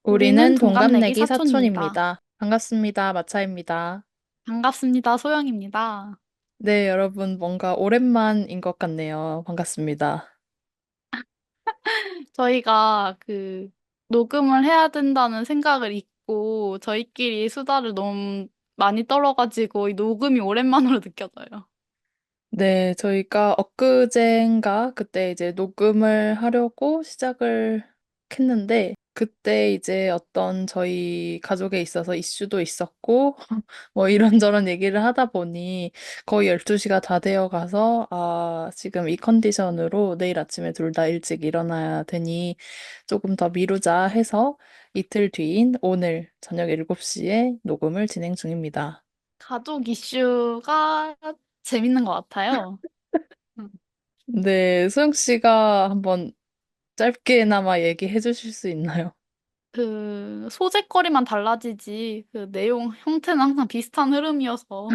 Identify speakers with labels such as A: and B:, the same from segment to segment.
A: 우리는
B: 우리는
A: 동갑내기
B: 동갑내기 사촌입니다.
A: 사촌입니다. 반갑습니다. 마차입니다.
B: 반갑습니다. 소영입니다.
A: 네, 여러분, 뭔가 오랜만인 것 같네요. 반갑습니다.
B: 저희가 녹음을 해야 된다는 생각을 잊고 저희끼리 수다를 너무 많이 떨어가지고 이 녹음이 오랜만으로 느껴져요.
A: 네, 저희가 엊그젠가 그때 이제 녹음을 하려고 시작을 했는데, 그때 이제 어떤 저희 가족에 있어서 이슈도 있었고, 뭐 이런저런 얘기를 하다 보니 거의 12시가 다 되어 가서, 아, 지금 이 컨디션으로 내일 아침에 둘 다 일찍 일어나야 되니 조금 더 미루자 해서 이틀 뒤인 오늘 저녁 7시에 녹음을 진행 중입니다.
B: 가족 이슈가 재밌는 것 같아요. 음.
A: 네, 소영 씨가 한번 짧게나마 얘기해 주실 수 있나요?
B: 소재거리만 달라지지 그 내용 형태는 항상 비슷한 흐름이어서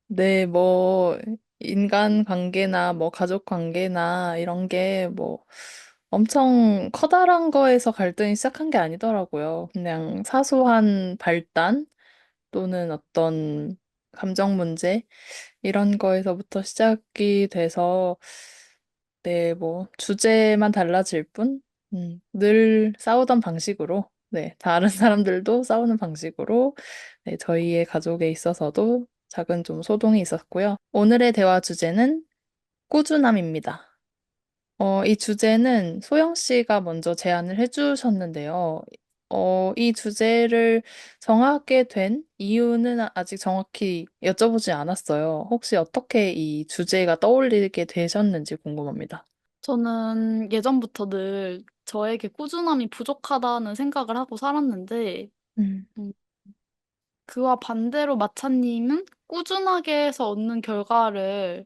A: 네, 뭐, 인간 관계나 뭐 가족 관계나 이런 게 뭐 엄청 커다란 거에서 갈등이 시작한 게 아니더라고요. 그냥 사소한 발단 또는 어떤 감정 문제 이런 거에서부터 시작이 돼서 네, 뭐 주제만 달라질 뿐, 늘 싸우던 방식으로, 네, 다른 사람들도 싸우는 방식으로, 네, 저희의 가족에 있어서도 작은 좀 소동이 있었고요. 오늘의 대화 주제는 꾸준함입니다. 이 주제는 소영 씨가 먼저 제안을 해주셨는데요. 이 주제를 정하게 된 이유는 아직 정확히 여쭤보지 않았어요. 혹시 어떻게 이 주제가 떠올리게 되셨는지 궁금합니다.
B: 저는 예전부터 늘 저에게 꾸준함이 부족하다는 생각을 하고 살았는데,
A: 음,
B: 음, 그와 반대로 마차님은 꾸준하게 해서 얻는 결과를,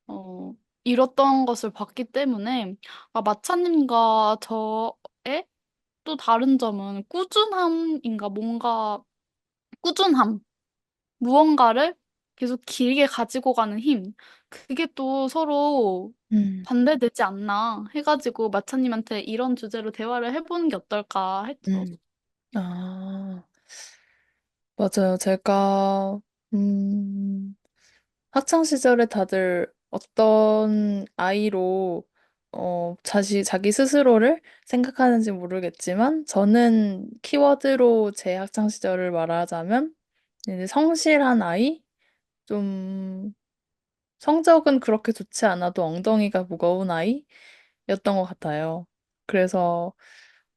B: 어, 이뤘던 것을 봤기 때문에, 아, 마차님과 저의 또 다른 점은 꾸준함인가, 뭔가, 꾸준함, 무언가를 계속 길게 가지고 가는 힘. 그게 또 서로
A: 음,
B: 반대되지 않나 해가지고 마차님한테 이런 주제로 대화를 해보는 게 어떨까 했죠.
A: 음. 아, 맞아요. 제가, 음, 학창 시절에 다들 어떤 아이로 자기 스스로를 생각하는지 모르겠지만 저는 키워드로 제 학창 시절을 말하자면 이제 성실한 아이, 좀 성적은 그렇게 좋지 않아도 엉덩이가 무거운 아이였던 것 같아요. 그래서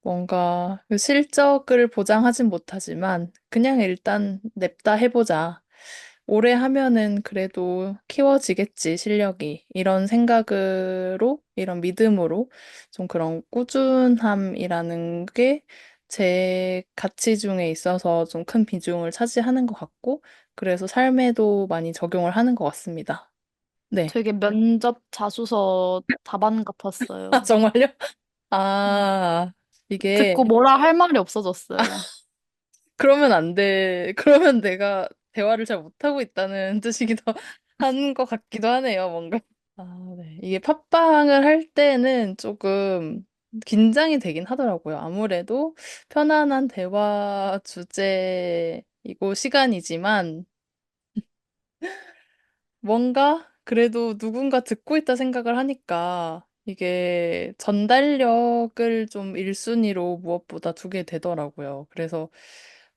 A: 뭔가 그 실적을 보장하진 못하지만 그냥 일단 냅다 해보자. 오래 하면은 그래도 키워지겠지, 실력이. 이런 생각으로, 이런 믿음으로 좀 그런 꾸준함이라는 게 제 가치 중에 있어서 좀 큰 비중을 차지하는 것 같고, 그래서 삶에도 많이 적용을 하는 것 같습니다. 네.
B: 되게 면접 자소서 답안
A: 아,
B: 같았어요.
A: 정말요?
B: 음.
A: 아, 이게
B: 듣고 뭐라 할 말이 없어졌어요.
A: 그러면 안 돼. 그러면 내가 대화를 잘 못하고 있다는 뜻이기도 한 것 같기도 하네요, 뭔가. 아, 네. 이게 팟빵을 할 때는 조금 긴장이 되긴 하더라고요. 아무래도 편안한 대화 주제이고 시간이지만 뭔가 그래도 누군가 듣고 있다 생각을 하니까 이게 전달력을 좀 1순위로 무엇보다 두게 되더라고요. 그래서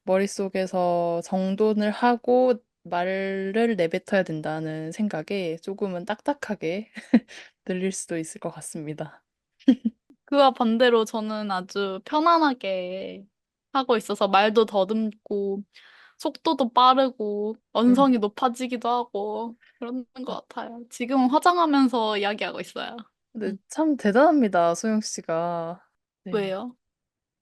A: 머릿속에서 정돈을 하고 말을 내뱉어야 된다는 생각에 조금은 딱딱하게 들릴 수도 있을 것 같습니다.
B: 그와 반대로 저는 아주 편안하게 하고 있어서 말도 더듬고 속도도 빠르고
A: 음.
B: 언성이 높아지기도 하고 그러는 것 같아요. 지금은 화장하면서 이야기하고 있어요.
A: 근데
B: 음.
A: 참 대단합니다, 소영 씨가. 네.
B: 왜요?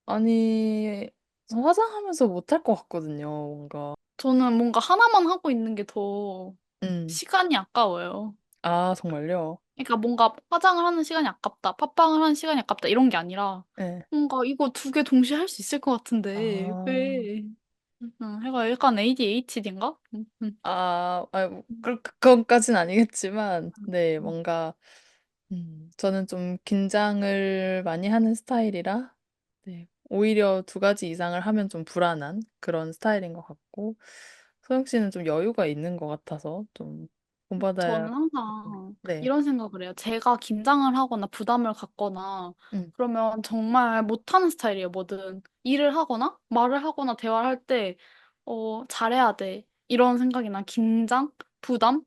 A: 아니, 저 화장하면서 못할 것 같거든요, 뭔가.
B: 저는 뭔가 하나만 하고 있는 게 더
A: 음.
B: 시간이 아까워요.
A: 아, 정말요?
B: 그러니까 뭔가 화장을 하는 시간이 아깝다, 팟빵을 하는 시간이 아깝다 이런 게 아니라
A: 네.
B: 뭔가 이거 두 개 동시에 할 수 있을 것 같은데
A: 아,
B: 왜? 해가 약간 ADHD인가?
A: 뭐, 그건까진 아니겠지만, 네, 뭔가, 저는 좀 긴장을 많이 하는 스타일이라, 네. 오히려 두 가지 이상을 하면 좀 불안한 그런 스타일인 것 같고, 소영 씨는 좀 여유가 있는 것 같아서 좀 본받아야.
B: 저는 항상
A: 네.
B: 이런 생각을 해요. 제가 긴장을 하거나 부담을 갖거나
A: 음.
B: 그러면 정말 못하는 스타일이에요. 뭐든 일을 하거나 말을 하거나 대화를 할 때, 잘해야 돼. 이런 생각이나 긴장, 부담,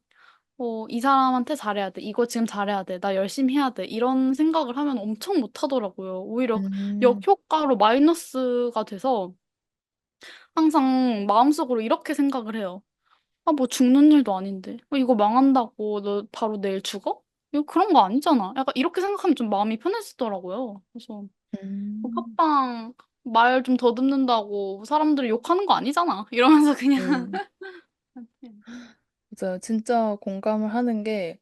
B: 이 사람한테 잘해야 돼. 이거 지금 잘해야 돼. 나 열심히 해야 돼. 이런 생각을 하면 엄청 못하더라고요. 오히려
A: 음.
B: 역효과로 마이너스가 돼서 항상 마음속으로 이렇게 생각을 해요. 아, 뭐 죽는 일도 아닌데. 이거 망한다고 너 바로 내일 죽어? 이거 그런 거 아니잖아. 약간 이렇게 생각하면 좀 마음이 편해지더라고요. 그래서 뭐
A: 음.
B: 팟빵 말 좀 더듬는다고 사람들이 욕하는 거 아니잖아. 이러면서 그냥
A: 음. 맞아요. 진짜 공감을 하는 게,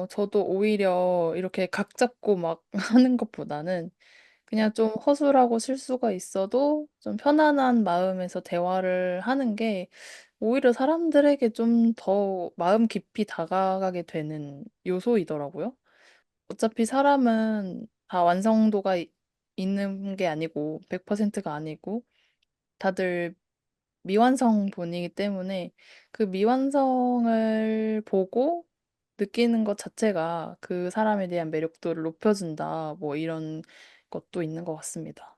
A: 저도 오히려 이렇게 각 잡고 막 하는 것보다는 그냥 좀 허술하고 실수가 있어도 좀 편안한 마음에서 대화를 하는 게 오히려 사람들에게 좀 더 마음 깊이 다가가게 되는 요소이더라고요. 어차피 사람은 다 완성도가 있는 게 아니고 100%가 아니고 다들 미완성본이기 때문에 그 미완성을 보고 느끼는 것 자체가 그 사람에 대한 매력도를 높여준다. 뭐 이런 것도 있는 것 같습니다.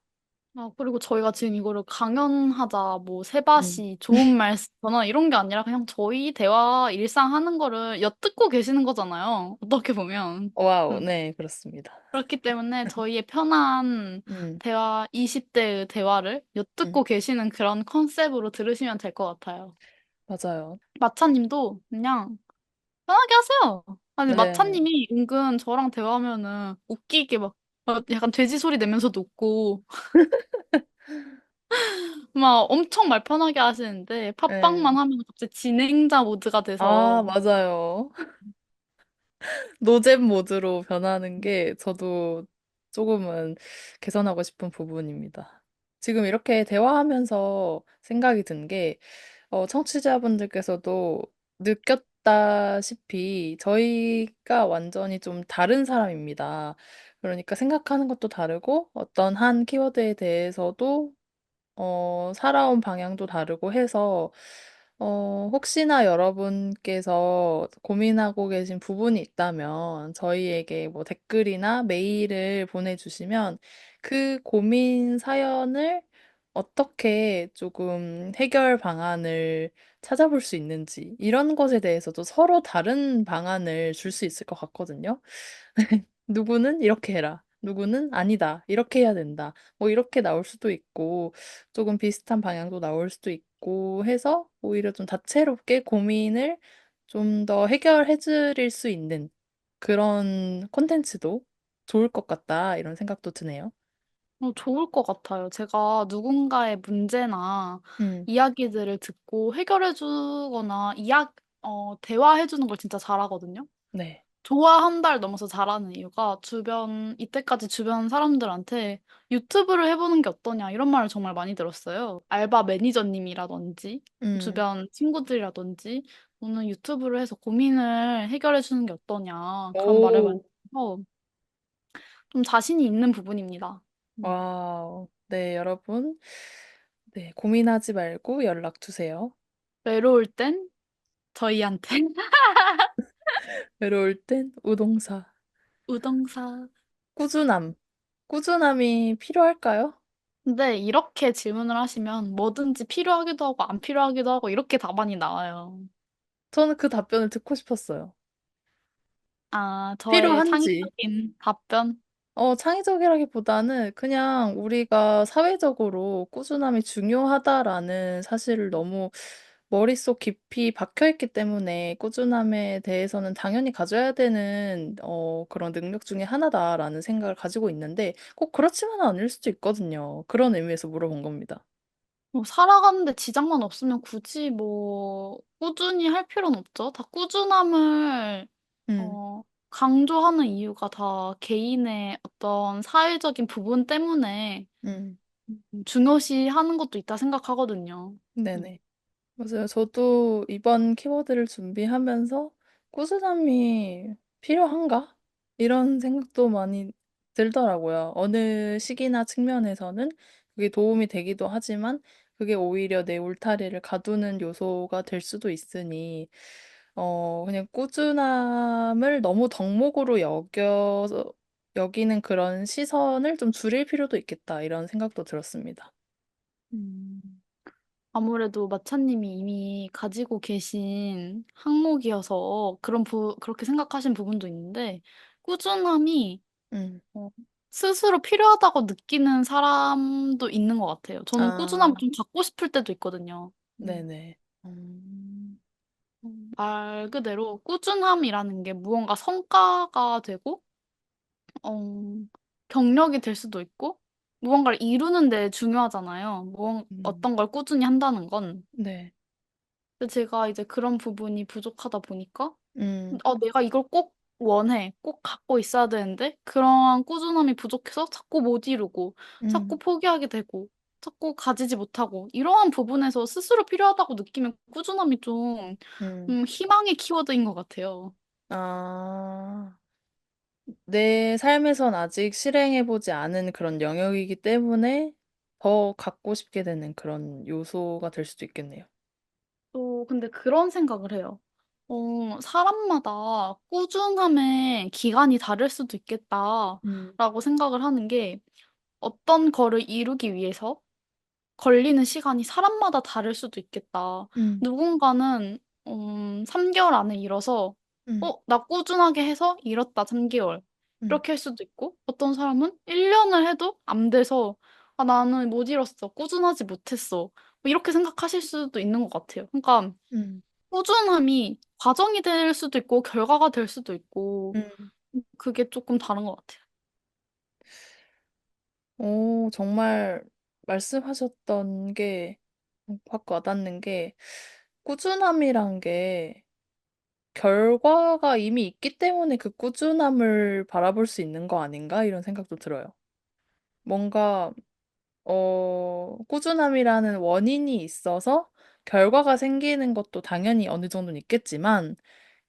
B: 아, 그리고 저희가 지금 이거를 강연하자, 뭐,
A: 음.
B: 세바시, 좋은 말씀, 전화 이런 게 아니라 그냥 저희 대화, 일상 하는 거를 엿듣고 계시는 거잖아요. 어떻게 보면.
A: 와우,
B: 음.
A: 네, 그렇습니다.
B: 그렇기 때문에 저희의 편한
A: 음.
B: 대화, 20대의 대화를
A: 음.
B: 엿듣고 계시는 그런 컨셉으로 들으시면 될 것 같아요.
A: 맞아요.
B: 마차님도 그냥 편하게 하세요. 아니,
A: 네.
B: 마차님이 은근 저랑 대화하면은 웃기게 막, 약간 돼지 소리 내면서도 웃고, 막 엄청 말 편하게 하시는데,
A: 네.
B: 팟빵만 하면 갑자기 진행자 모드가
A: 아,
B: 돼서,
A: 맞아요. 노잼 모드로 변하는 게 저도 조금은 개선하고 싶은 부분입니다. 지금 이렇게 대화하면서 생각이 든 게, 청취자분들께서도 느꼈다시피 저희가 완전히 좀 다른 사람입니다. 그러니까 생각하는 것도 다르고 어떤 한 키워드에 대해서도 살아온 방향도 다르고 해서, 혹시나 여러분께서 고민하고 계신 부분이 있다면 저희에게 뭐 댓글이나 메일을 보내주시면 그 고민 사연을 어떻게 조금 해결 방안을 찾아볼 수 있는지 이런 것에 대해서도 서로 다른 방안을 줄 수 있을 것 같거든요. 누구는 이렇게 해라. 누구는 아니다. 이렇게 해야 된다. 뭐 이렇게 나올 수도 있고, 조금 비슷한 방향도 나올 수도 있고 해서 오히려 좀 다채롭게 고민을 좀 더 해결해 드릴 수 있는 그런 콘텐츠도 좋을 것 같다. 이런 생각도 드네요.
B: 좋을 것 같아요. 제가 누군가의 문제나
A: 음.
B: 이야기들을 듣고 해결해주거나 대화해주는 걸 진짜 잘하거든요.
A: 네.
B: 좋아 한 달 넘어서 잘하는 이유가 이때까지 주변 사람들한테 유튜브를 해보는 게 어떠냐 이런 말을 정말 많이 들었어요. 알바 매니저님이라든지
A: 음.
B: 주변 친구들이라든지 오늘 유튜브를 해서 고민을 해결해주는 게 어떠냐 그런 말을 많이
A: 오,
B: 들어서 좀 자신이 있는 부분입니다. 음.
A: 와우. 네, 여러분. 네, 고민하지 말고 연락 주세요.
B: 외로울 땐 저희한테
A: 외로울 땐 우동사.
B: 우동사.
A: 꾸준함. 꾸준함이 필요할까요?
B: 근데 이렇게 질문을 하시면 뭐든지 필요하기도 하고 안 필요하기도 하고 이렇게 답안이 나와요.
A: 저는 그 답변을 듣고 싶었어요.
B: 아, 저의
A: 필요한지.
B: 창의적인 답변?
A: 창의적이라기보다는 그냥 우리가 사회적으로 꾸준함이 중요하다라는 사실을 너무 머릿속 깊이 박혀있기 때문에 꾸준함에 대해서는 당연히 가져야 되는, 그런 능력 중에 하나다라는 생각을 가지고 있는데 꼭 그렇지만은 않을 수도 있거든요. 그런 의미에서 물어본 겁니다.
B: 뭐, 살아가는데 지장만 없으면 굳이 뭐, 꾸준히 할 필요는 없죠. 다 꾸준함을,
A: 음.
B: 어, 강조하는 이유가 다 개인의 어떤 사회적인 부분 때문에
A: 음.
B: 중요시 하는 것도 있다 생각하거든요. 음.
A: 네네. 맞아요. 저도 이번 키워드를 준비하면서 꾸준함이 필요한가? 이런 생각도 많이 들더라고요. 어느 시기나 측면에서는 그게 도움이 되기도 하지만 그게 오히려 내 울타리를 가두는 요소가 될 수도 있으니, 그냥 꾸준함을 너무 덕목으로 여기는 그런 시선을 좀 줄일 필요도 있겠다, 이런 생각도 들었습니다.
B: 음. 아무래도 마차님이 이미 가지고 계신 항목이어서 그렇게 생각하신 부분도 있는데, 꾸준함이
A: 음,
B: 어, 스스로 필요하다고 느끼는 사람도 있는 것 같아요. 저는 꾸준함을
A: 아,
B: 좀 갖고 싶을 때도 있거든요.
A: 네네.
B: 말 그대로 꾸준함이라는 게 무언가 성과가 되고, 어, 경력이 될 수도 있고, 무언가를 이루는 데 중요하잖아요.
A: 음,
B: 어떤 걸 꾸준히 한다는 건.
A: 네.
B: 근데 제가 이제 그런 부분이 부족하다 보니까,
A: 음,
B: 내가 이걸 꼭 원해. 꼭 갖고 있어야 되는데, 그러한 꾸준함이 부족해서 자꾸 못 이루고, 자꾸
A: 음,
B: 포기하게 되고, 자꾸 가지지 못하고, 이러한 부분에서 스스로 필요하다고 느끼면 꾸준함이 좀,
A: 음.
B: 희망의 키워드인 것 같아요.
A: 아, 내 삶에선 아직 실행해보지 않은 그런 영역이기 때문에 더 갖고 싶게 되는 그런 요소가 될 수도 있겠네요.
B: 또, 근데 그런 생각을 해요. 사람마다 꾸준함의 기간이 다를 수도
A: 음,
B: 있겠다라고 생각을 하는 게, 어떤 거를 이루기 위해서 걸리는 시간이 사람마다 다를 수도 있겠다.
A: 음,
B: 누군가는 3개월 안에 일어서
A: 음,
B: 나 꾸준하게 해서 일었다 3개월.
A: 음,
B: 이렇게 할 수도 있고 어떤 사람은 1년을 해도 안 돼서 나는 못 일었어. 꾸준하지 못했어. 뭐 이렇게 생각하실 수도 있는 것 같아요. 그러니까
A: 음,
B: 꾸준함이 과정이 될 수도 있고 결과가 될 수도 있고
A: 음.
B: 그게 조금 다른 것 같아요.
A: 오, 정말 말씀하셨던 게 확 와닿는 게 꾸준함이란 게 결과가 이미 있기 때문에 그 꾸준함을 바라볼 수 있는 거 아닌가? 이런 생각도 들어요. 뭔가 꾸준함이라는 원인이 있어서 결과가 생기는 것도 당연히 어느 정도는 있겠지만,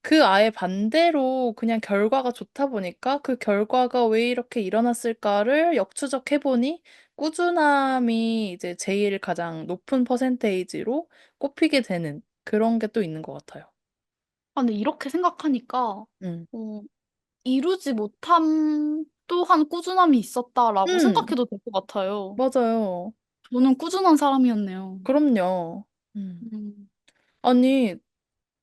A: 그 아예 반대로 그냥 결과가 좋다 보니까 그 결과가 왜 이렇게 일어났을까를 역추적해보니 꾸준함이 이제 제일 가장 높은 퍼센테이지로 꼽히게 되는 그런 게 또 있는 것 같아요.
B: 근데 이렇게 생각하니까
A: 음.
B: 어, 이루지 못함 또한 꾸준함이 있었다라고
A: 음,
B: 생각해도 될 것 같아요.
A: 맞아요.
B: 저는 꾸준한 사람이었네요.
A: 그럼요. 음.
B: 음,
A: 아니,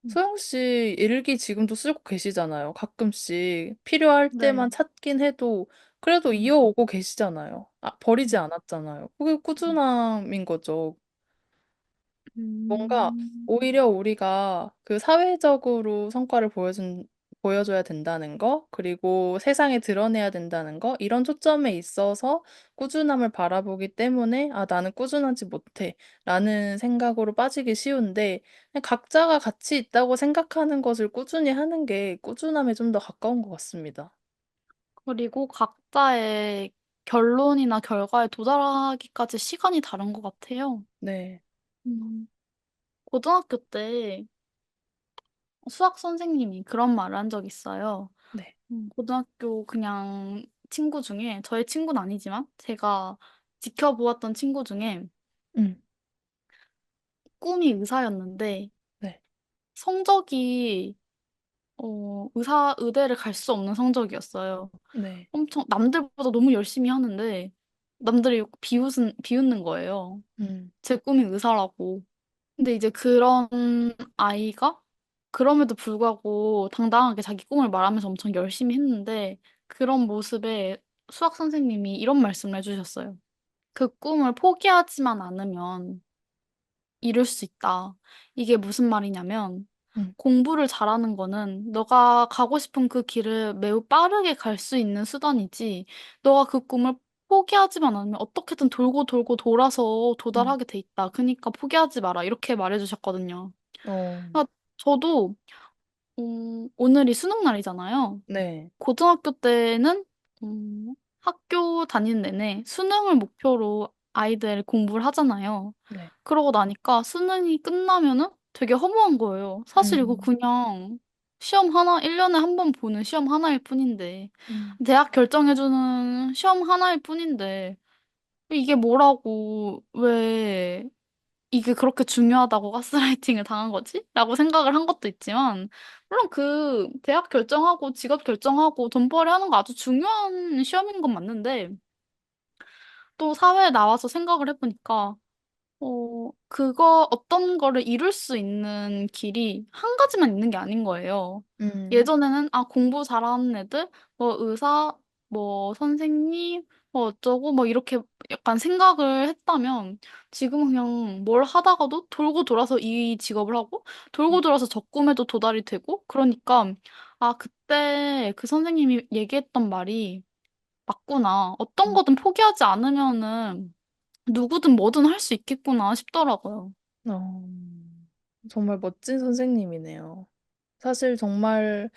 B: 음,
A: 소영 씨 일기 지금도 쓰고 계시잖아요. 가끔씩 필요할 때만
B: 네.
A: 찾긴 해도 그래도
B: 음,
A: 이어오고 계시잖아요. 아, 버리지
B: 음,
A: 않았잖아요. 그게
B: 음,
A: 꾸준함인 거죠. 뭔가
B: 음.
A: 오히려 우리가 그 사회적으로 성과를 보여줘야 된다는 거, 그리고 세상에 드러내야 된다는 거, 이런 초점에 있어서 꾸준함을 바라보기 때문에, 아, 나는 꾸준하지 못해. 라는 생각으로 빠지기 쉬운데, 그냥 각자가 가치 있다고 생각하는 것을 꾸준히 하는 게 꾸준함에 좀 더 가까운 것 같습니다.
B: 그리고 각자의 결론이나 결과에 도달하기까지 시간이 다른 것 같아요.
A: 네,
B: 음, 고등학교 때 수학 선생님이 그런 말을 한 적 있어요.
A: 네,
B: 고등학교 그냥 친구 중에, 저의 친구는 아니지만, 제가 지켜보았던 친구 중에
A: 음,
B: 꿈이 의사였는데,
A: 네,
B: 성적이, 의대를 갈 수 없는 성적이었어요.
A: 네,
B: 엄청, 남들보다 너무 열심히 하는데, 남들이 비웃는 거예요.
A: 음,
B: 제 꿈이 의사라고. 근데 이제 그런 아이가 그럼에도 불구하고 당당하게 자기 꿈을 말하면서 엄청 열심히 했는데 그런 모습에 수학 선생님이 이런 말씀을 해주셨어요. 그 꿈을 포기하지만 않으면 이룰 수 있다. 이게 무슨 말이냐면
A: 음,
B: 공부를 잘하는 거는 너가 가고 싶은 그 길을 매우 빠르게 갈 수 있는 수단이지 너가 그 꿈을 포기하지만 않으면 어떻게든 돌고 돌고 돌아서
A: 음,
B: 도달하게 돼 있다. 그러니까 포기하지 마라. 이렇게 말해주셨거든요.
A: 어,
B: 그러니까 저도 오늘이 수능 날이잖아요.
A: 네,
B: 고등학교 때는 학교 다니는 내내 수능을 목표로 아이들 공부를 하잖아요.
A: 네,
B: 그러고 나니까 수능이 끝나면은 되게 허무한 거예요. 사실 이거
A: 음,
B: 그냥 시험 하나, 1년에 한 번 보는 시험 하나일 뿐인데,
A: 음,
B: 대학 결정해주는 시험 하나일 뿐인데, 이게 뭐라고, 왜 이게 그렇게 중요하다고 가스라이팅을 당한 거지? 라고 생각을 한 것도 있지만, 물론 그 대학 결정하고 직업 결정하고 돈벌이 하는 거 아주 중요한 시험인 건 맞는데, 또 사회에 나와서 생각을 해보니까, 어떤 거를 이룰 수 있는 길이 한 가지만 있는 게 아닌 거예요.
A: 음,
B: 예전에는, 공부 잘하는 애들, 뭐, 의사, 뭐, 선생님, 뭐, 어쩌고, 뭐, 이렇게 약간 생각을 했다면, 지금은 그냥 뭘 하다가도 돌고 돌아서 이 직업을 하고, 돌고 돌아서 저 꿈에도 도달이 되고, 그러니까, 그때 그 선생님이 얘기했던 말이 맞구나. 어떤 거든 포기하지 않으면은, 누구든 뭐든 할 수 있겠구나 싶더라고요.
A: 어, 정말 멋진 선생님이네요. 사실 정말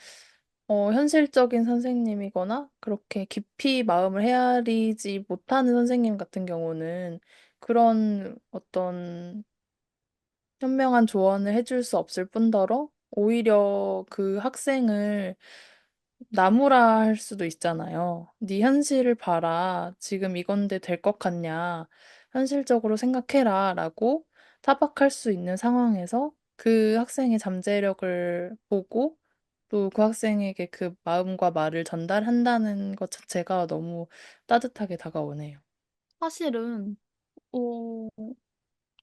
A: 현실적인 선생님이거나 그렇게 깊이 마음을 헤아리지 못하는 선생님 같은 경우는 그런 어떤 현명한 조언을 해줄 수 없을 뿐더러 오히려 그 학생을 나무라 할 수도 있잖아요. 네 현실을 봐라. 지금 이건데 될 것 같냐. 현실적으로 생각해라. 라고 타박할 수 있는 상황에서 그 학생의 잠재력을 보고 또 그 학생에게 그 마음과 말을 전달한다는 것 자체가 너무 따뜻하게 다가오네요.
B: 사실은, 어,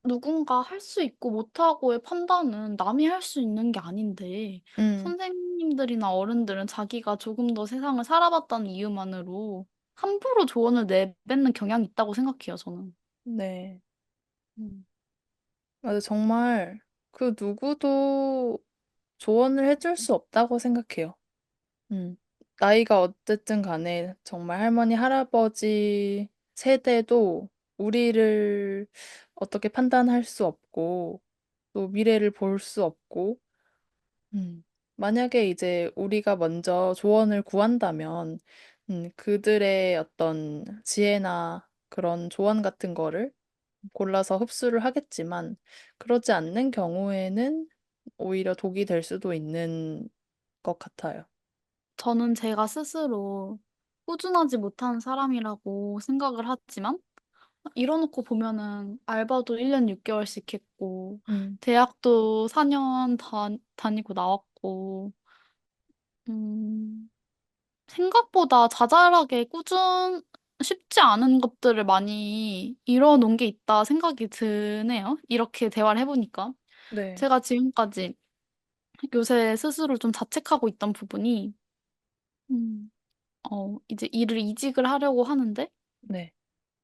B: 누군가 할 수 있고 못하고의 판단은 남이 할 수 있는 게 아닌데,
A: 음,
B: 선생님들이나 어른들은 자기가 조금 더 세상을 살아봤다는 이유만으로 함부로 조언을 내뱉는 경향이 있다고 생각해요, 저는.
A: 네.
B: 음.
A: 맞아, 정말 그 누구도 조언을 해줄 수 없다고 생각해요. 음. 나이가 어쨌든 간에 정말 할머니, 할아버지 세대도 우리를 어떻게 판단할 수 없고, 또 미래를 볼 수 없고, 만약에 이제 우리가 먼저 조언을 구한다면, 그들의 어떤 지혜나 그런 조언 같은 거를 골라서 흡수를 하겠지만, 그러지 않는 경우에는 오히려 독이 될 수도 있는 것 같아요.
B: 저는 제가 스스로 꾸준하지 못한 사람이라고 생각을 하지만, 이뤄놓고 보면은 알바도 1년 6개월씩 했고,
A: 음,
B: 대학도 4년 다니고 나왔고, 음, 생각보다 자잘하게 쉽지 않은 것들을 많이 이뤄놓은 게 있다 생각이 드네요. 이렇게 대화를 해보니까.
A: 네,
B: 제가 지금까지 요새 스스로 좀 자책하고 있던 부분이, 음, 이제 일을 이직을 하려고 하는데,
A: 네.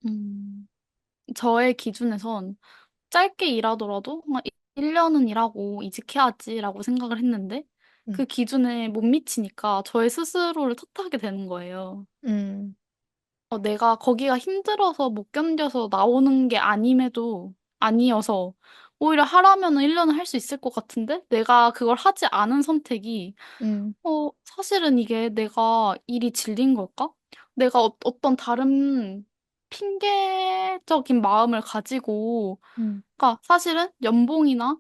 B: 음, 저의 기준에선 짧게 일하더라도 1년은 일하고 이직해야지라고 생각을 했는데,
A: 음,
B: 그 기준에 못 미치니까 저의 스스로를 탓하게 되는 거예요.
A: 음,
B: 내가 거기가 힘들어서 못 견뎌서 나오는 게 아니어서 오히려 하라면은 1년은 할 수 있을 것 같은데 내가 그걸 하지 않은 선택이 사실은 이게 내가 일이 질린 걸까? 내가 어떤 다른 핑계적인 마음을 가지고
A: 음,
B: 그러니까 사실은 연봉이나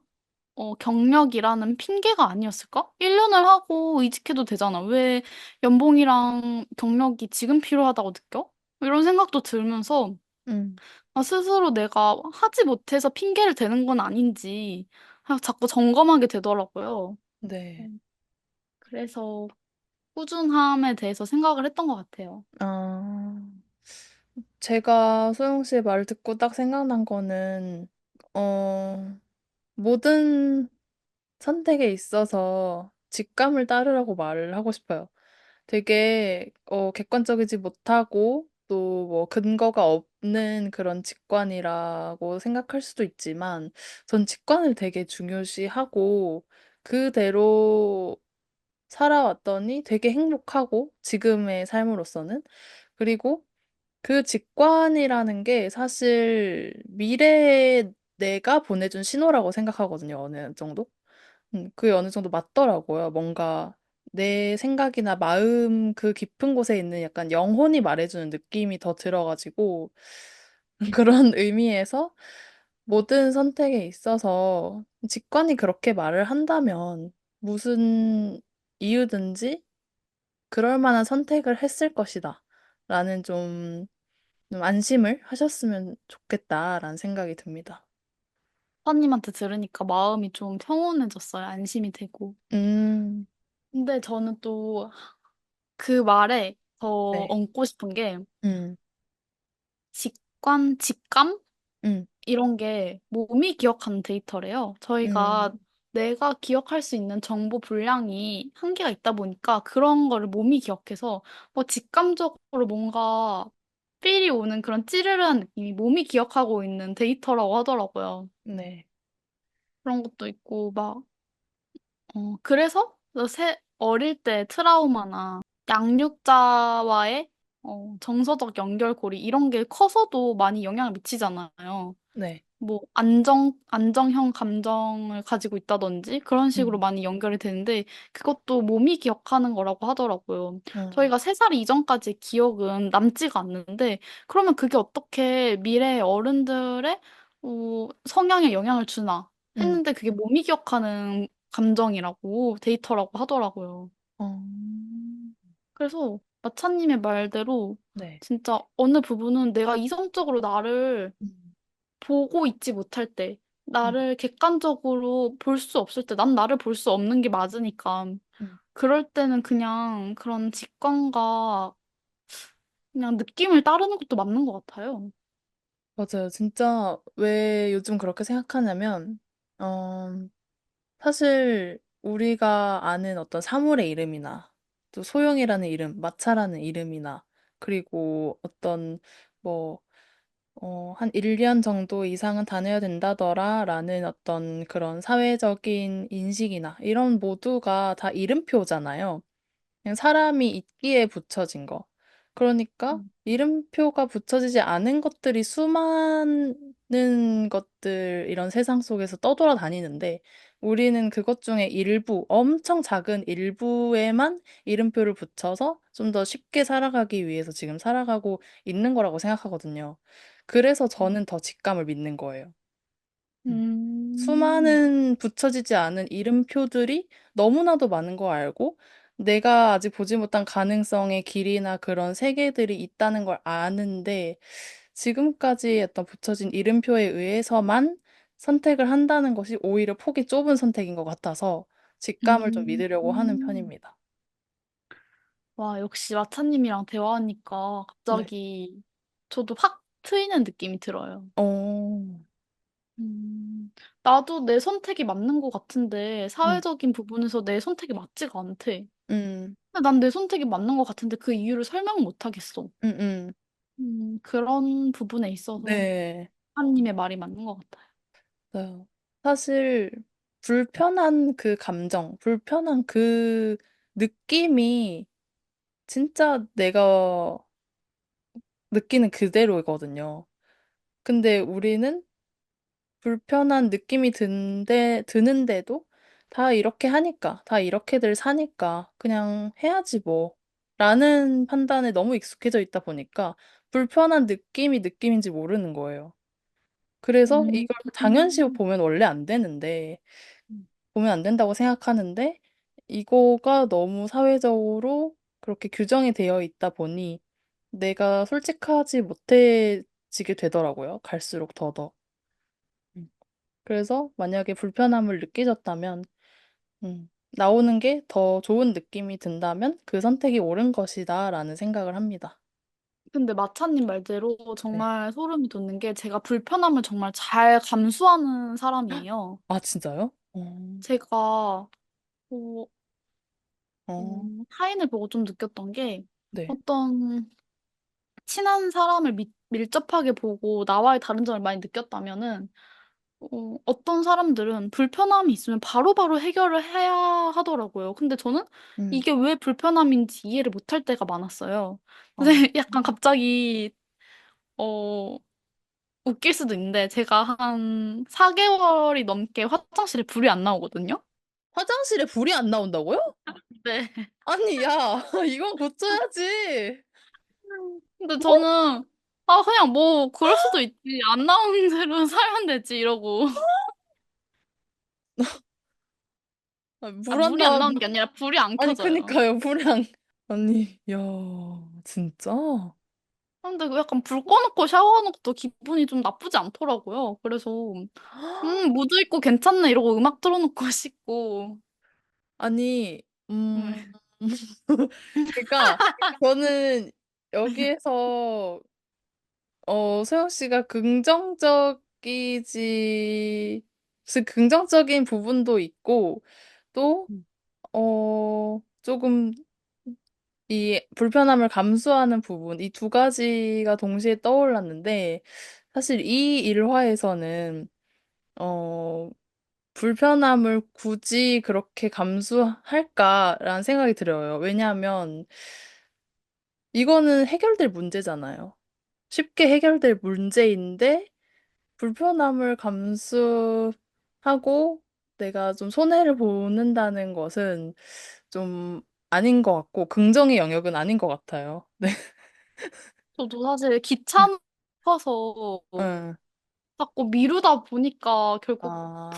B: 경력이라는 핑계가 아니었을까? 1년을 하고 이직해도 되잖아. 왜 연봉이랑 경력이 지금 필요하다고 느껴? 이런 생각도 들면서
A: 음,
B: 스스로 내가 하지 못해서 핑계를 대는 건 아닌지 그냥 자꾸 점검하게 되더라고요.
A: 네.
B: 음, 그래서 꾸준함에 대해서 생각을 했던 것 같아요.
A: 아, 제가 소영 씨의 말을 듣고 딱 생각난 거는, 모든 선택에 있어서 직감을 따르라고 말을 하고 싶어요. 되게, 객관적이지 못하고, 또 뭐 근거가 없는 그런 직관이라고 생각할 수도 있지만, 전 직관을 되게 중요시하고, 그대로 살아왔더니 되게 행복하고, 지금의 삶으로서는. 그리고 그 직관이라는 게 사실 미래에 내가 보내준 신호라고 생각하거든요, 어느 정도. 그게 어느 정도 맞더라고요. 뭔가 내 생각이나 마음 그 깊은 곳에 있는 약간 영혼이 말해주는 느낌이 더 들어가지고, 그런 의미에서 모든 선택에 있어서 직관이 그렇게 말을 한다면 무슨 이유든지 그럴 만한 선택을 했을 것이다. 라는 좀 안심을 하셨으면 좋겠다라는 생각이 듭니다.
B: 사님한테 들으니까 마음이 좀 평온해졌어요. 안심이 되고.
A: 음,
B: 근데 저는 또 그 말에 더
A: 네.
B: 얹고 싶은 게
A: 음,
B: 직감?
A: 음,
B: 이런 게 몸이 기억하는 데이터래요. 저희가
A: 음,
B: 내가 기억할 수 있는 정보 분량이 한계가 있다 보니까 그런 거를 몸이 기억해서 뭐 직감적으로 뭔가 필이 오는 그런 찌르르한 느낌이 몸이 기억하고 있는 데이터라고 하더라고요.
A: 네.
B: 그런 것도 있고 막 그래서 어릴 때 트라우마나 양육자와의 정서적 연결고리 이런 게 커서도 많이 영향을 미치잖아요.
A: 네.
B: 뭐 안정형 감정을 가지고 있다든지 그런 식으로
A: 음,
B: 많이 연결이 되는데 그것도 몸이 기억하는 거라고 하더라고요.
A: 어,
B: 저희가 3살 이전까지 기억은 남지가 않는데 그러면 그게 어떻게 미래의 어른들의 성향에 영향을 주나
A: 음,
B: 했는데 그게 몸이 기억하는 감정이라고 데이터라고 하더라고요.
A: 어,
B: 그래서 마차님의 말대로
A: 네.
B: 진짜 어느 부분은 내가 이성적으로 나를
A: 음,
B: 보고 있지 못할 때,
A: 음,
B: 나를 객관적으로 볼 수 없을 때, 난 나를 볼 수 없는 게 맞으니까.
A: 음.
B: 그럴 때는 그냥 그런 직관과 그냥 느낌을 따르는 것도 맞는 것 같아요.
A: 맞아요. 진짜 왜 요즘 그렇게 생각하냐면, 어, 사실 우리가 아는 어떤 사물의 이름이나 또 소영이라는 이름, 마차라는 이름이나 그리고 어떤 뭐 한 1년 정도 이상은 다녀야 된다더라 라는 어떤 그런 사회적인 인식이나 이런 모두가 다 이름표잖아요. 그냥 사람이 있기에 붙여진 거. 그러니까
B: 음.
A: 이름표가 붙여지지 않은 것들이 수많은 것들 이런 세상 속에서 떠돌아다니는데 우리는 그것 중에 일부, 엄청 작은 일부에만 이름표를 붙여서 좀 더 쉽게 살아가기 위해서 지금 살아가고 있는 거라고 생각하거든요. 그래서 저는 더 직감을 믿는 거예요. 음.
B: 음,
A: 수많은 붙여지지 않은 이름표들이 너무나도 많은 거 알고 내가 아직 보지 못한 가능성의 길이나 그런 세계들이 있다는 걸 아는데 지금까지 어떤 붙여진 이름표에 의해서만 선택을 한다는 것이 오히려 폭이 좁은 선택인 것 같아서 직감을 좀
B: 음,
A: 믿으려고 하는
B: 음.
A: 편입니다.
B: 와, 역시 마차님이랑 대화하니까
A: 네.
B: 갑자기 저도 확 트이는 느낌이 들어요.
A: 어,
B: 음, 나도 내 선택이 맞는 것 같은데,
A: 음,
B: 사회적인 부분에서 내 선택이 맞지가 않대.
A: 음,
B: 근데 난 내 선택이 맞는 것 같은데 그 이유를 설명 못 하겠어.
A: 음, 음.
B: 그런 부분에 있어서
A: 네.
B: 하나님의 말이 맞는 것 같아요.
A: 네. 사실 불편한 그 감정, 불편한 그 느낌이 진짜 내가 느끼는 그대로거든요. 근데 우리는 불편한 느낌이 드는데도 다 이렇게 하니까, 다 이렇게들 사니까 그냥 해야지 뭐. 라는 판단에 너무 익숙해져 있다 보니까 불편한 느낌이 느낌인지 모르는 거예요. 그래서
B: 음,
A: 이걸 당연시
B: 음,
A: 보면 원래 안 되는데, 보면 안 된다고 생각하는데 이거가 너무 사회적으로 그렇게 규정이 되어 있다 보니 내가 솔직하지 못해지게 되더라고요. 갈수록 더더. 음. 그래서 만약에 불편함을 느끼셨다면 나오는 게 더 좋은 느낌이 든다면 그 선택이 옳은 것이다라는 생각을 합니다.
B: 근데 마차님 말대로
A: 네.
B: 정말 소름이 돋는 게 제가 불편함을 정말 잘 감수하는 사람이에요.
A: 아, 진짜요?
B: 제가 어,
A: 어,
B: 타인을 보고 좀 느꼈던 게
A: 네.
B: 어떤 친한 사람을 밀접하게 보고 나와의 다른 점을 많이 느꼈다면은 어떤 사람들은 불편함이 있으면 바로바로 해결을 해야 하더라고요. 근데 저는
A: 음,
B: 이게 왜 불편함인지 이해를 못할 때가 많았어요. 근데
A: 어,
B: 약간 갑자기 어, 웃길 수도 있는데 제가 한 4개월이 넘게 화장실에 불이 안 나오거든요.
A: 화장실에 불이 안 나온다고요?
B: 네.
A: 아니, 야, 이건 고쳐야지.
B: 근데
A: 뭐?
B: 저는 그냥 뭐 그럴 수도 있지. 안 나오는 대로 살면 되지 이러고. 아,
A: 물 안
B: 물이 안
A: 나와도,
B: 나오는 게 아니라 불이 안
A: 아니,
B: 켜져요.
A: 그니까요, 불이 안, 아니, 야, 진짜?
B: 근데 그 약간 불 꺼놓고 샤워하는 것도 기분이 좀 나쁘지 않더라고요. 그래서, 무드 있고 괜찮네 이러고 음악 틀어놓고 씻고.
A: 아니,
B: 네.
A: 그러니까 저는 여기에서 소영 씨가 긍정적인 부분도 있고 또
B: 음.
A: 조금 이 불편함을 감수하는 부분, 이 두 가지가 동시에 떠올랐는데 사실 이 일화에서는 어 불편함을 굳이 그렇게 감수할까라는 생각이 들어요. 왜냐하면 이거는 해결될 문제잖아요. 쉽게 해결될 문제인데, 불편함을 감수하고 내가 좀 손해를 보는다는 것은 좀 아닌 것 같고, 긍정의 영역은 아닌 것 같아요. 네.
B: 저도 사실 귀찮아서
A: 응.
B: 자꾸 미루다 보니까 결국
A: 아,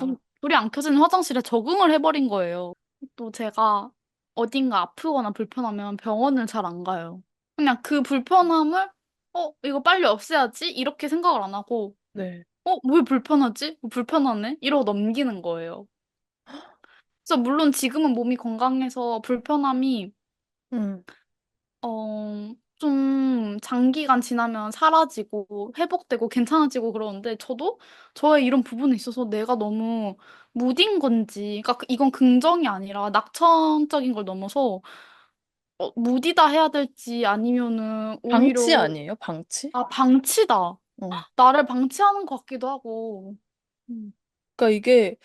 B: 불이 안 켜지는 화장실에 적응을 해버린 거예요. 또 제가 어딘가 아프거나 불편하면 병원을 잘 안 가요. 그냥 그 불편함을, 이거 빨리 없애야지? 이렇게 생각을 안 하고,
A: 네.
B: 왜 불편하지? 불편하네? 이러고 넘기는 거예요. 그래서 물론 지금은 몸이 건강해서 불편함이
A: 응.
B: 좀 장기간 지나면 사라지고 회복되고 괜찮아지고 그러는데 저도 저의 이런 부분에 있어서 내가 너무 무딘 건지, 그러니까 이건 긍정이 아니라 낙천적인 걸 넘어서 무디다 해야 될지 아니면은
A: 방치
B: 오히려
A: 아니에요? 방치?
B: 방치다.
A: 어.
B: 나를 방치하는 것 같기도 하고. 음,
A: 그러니까 이게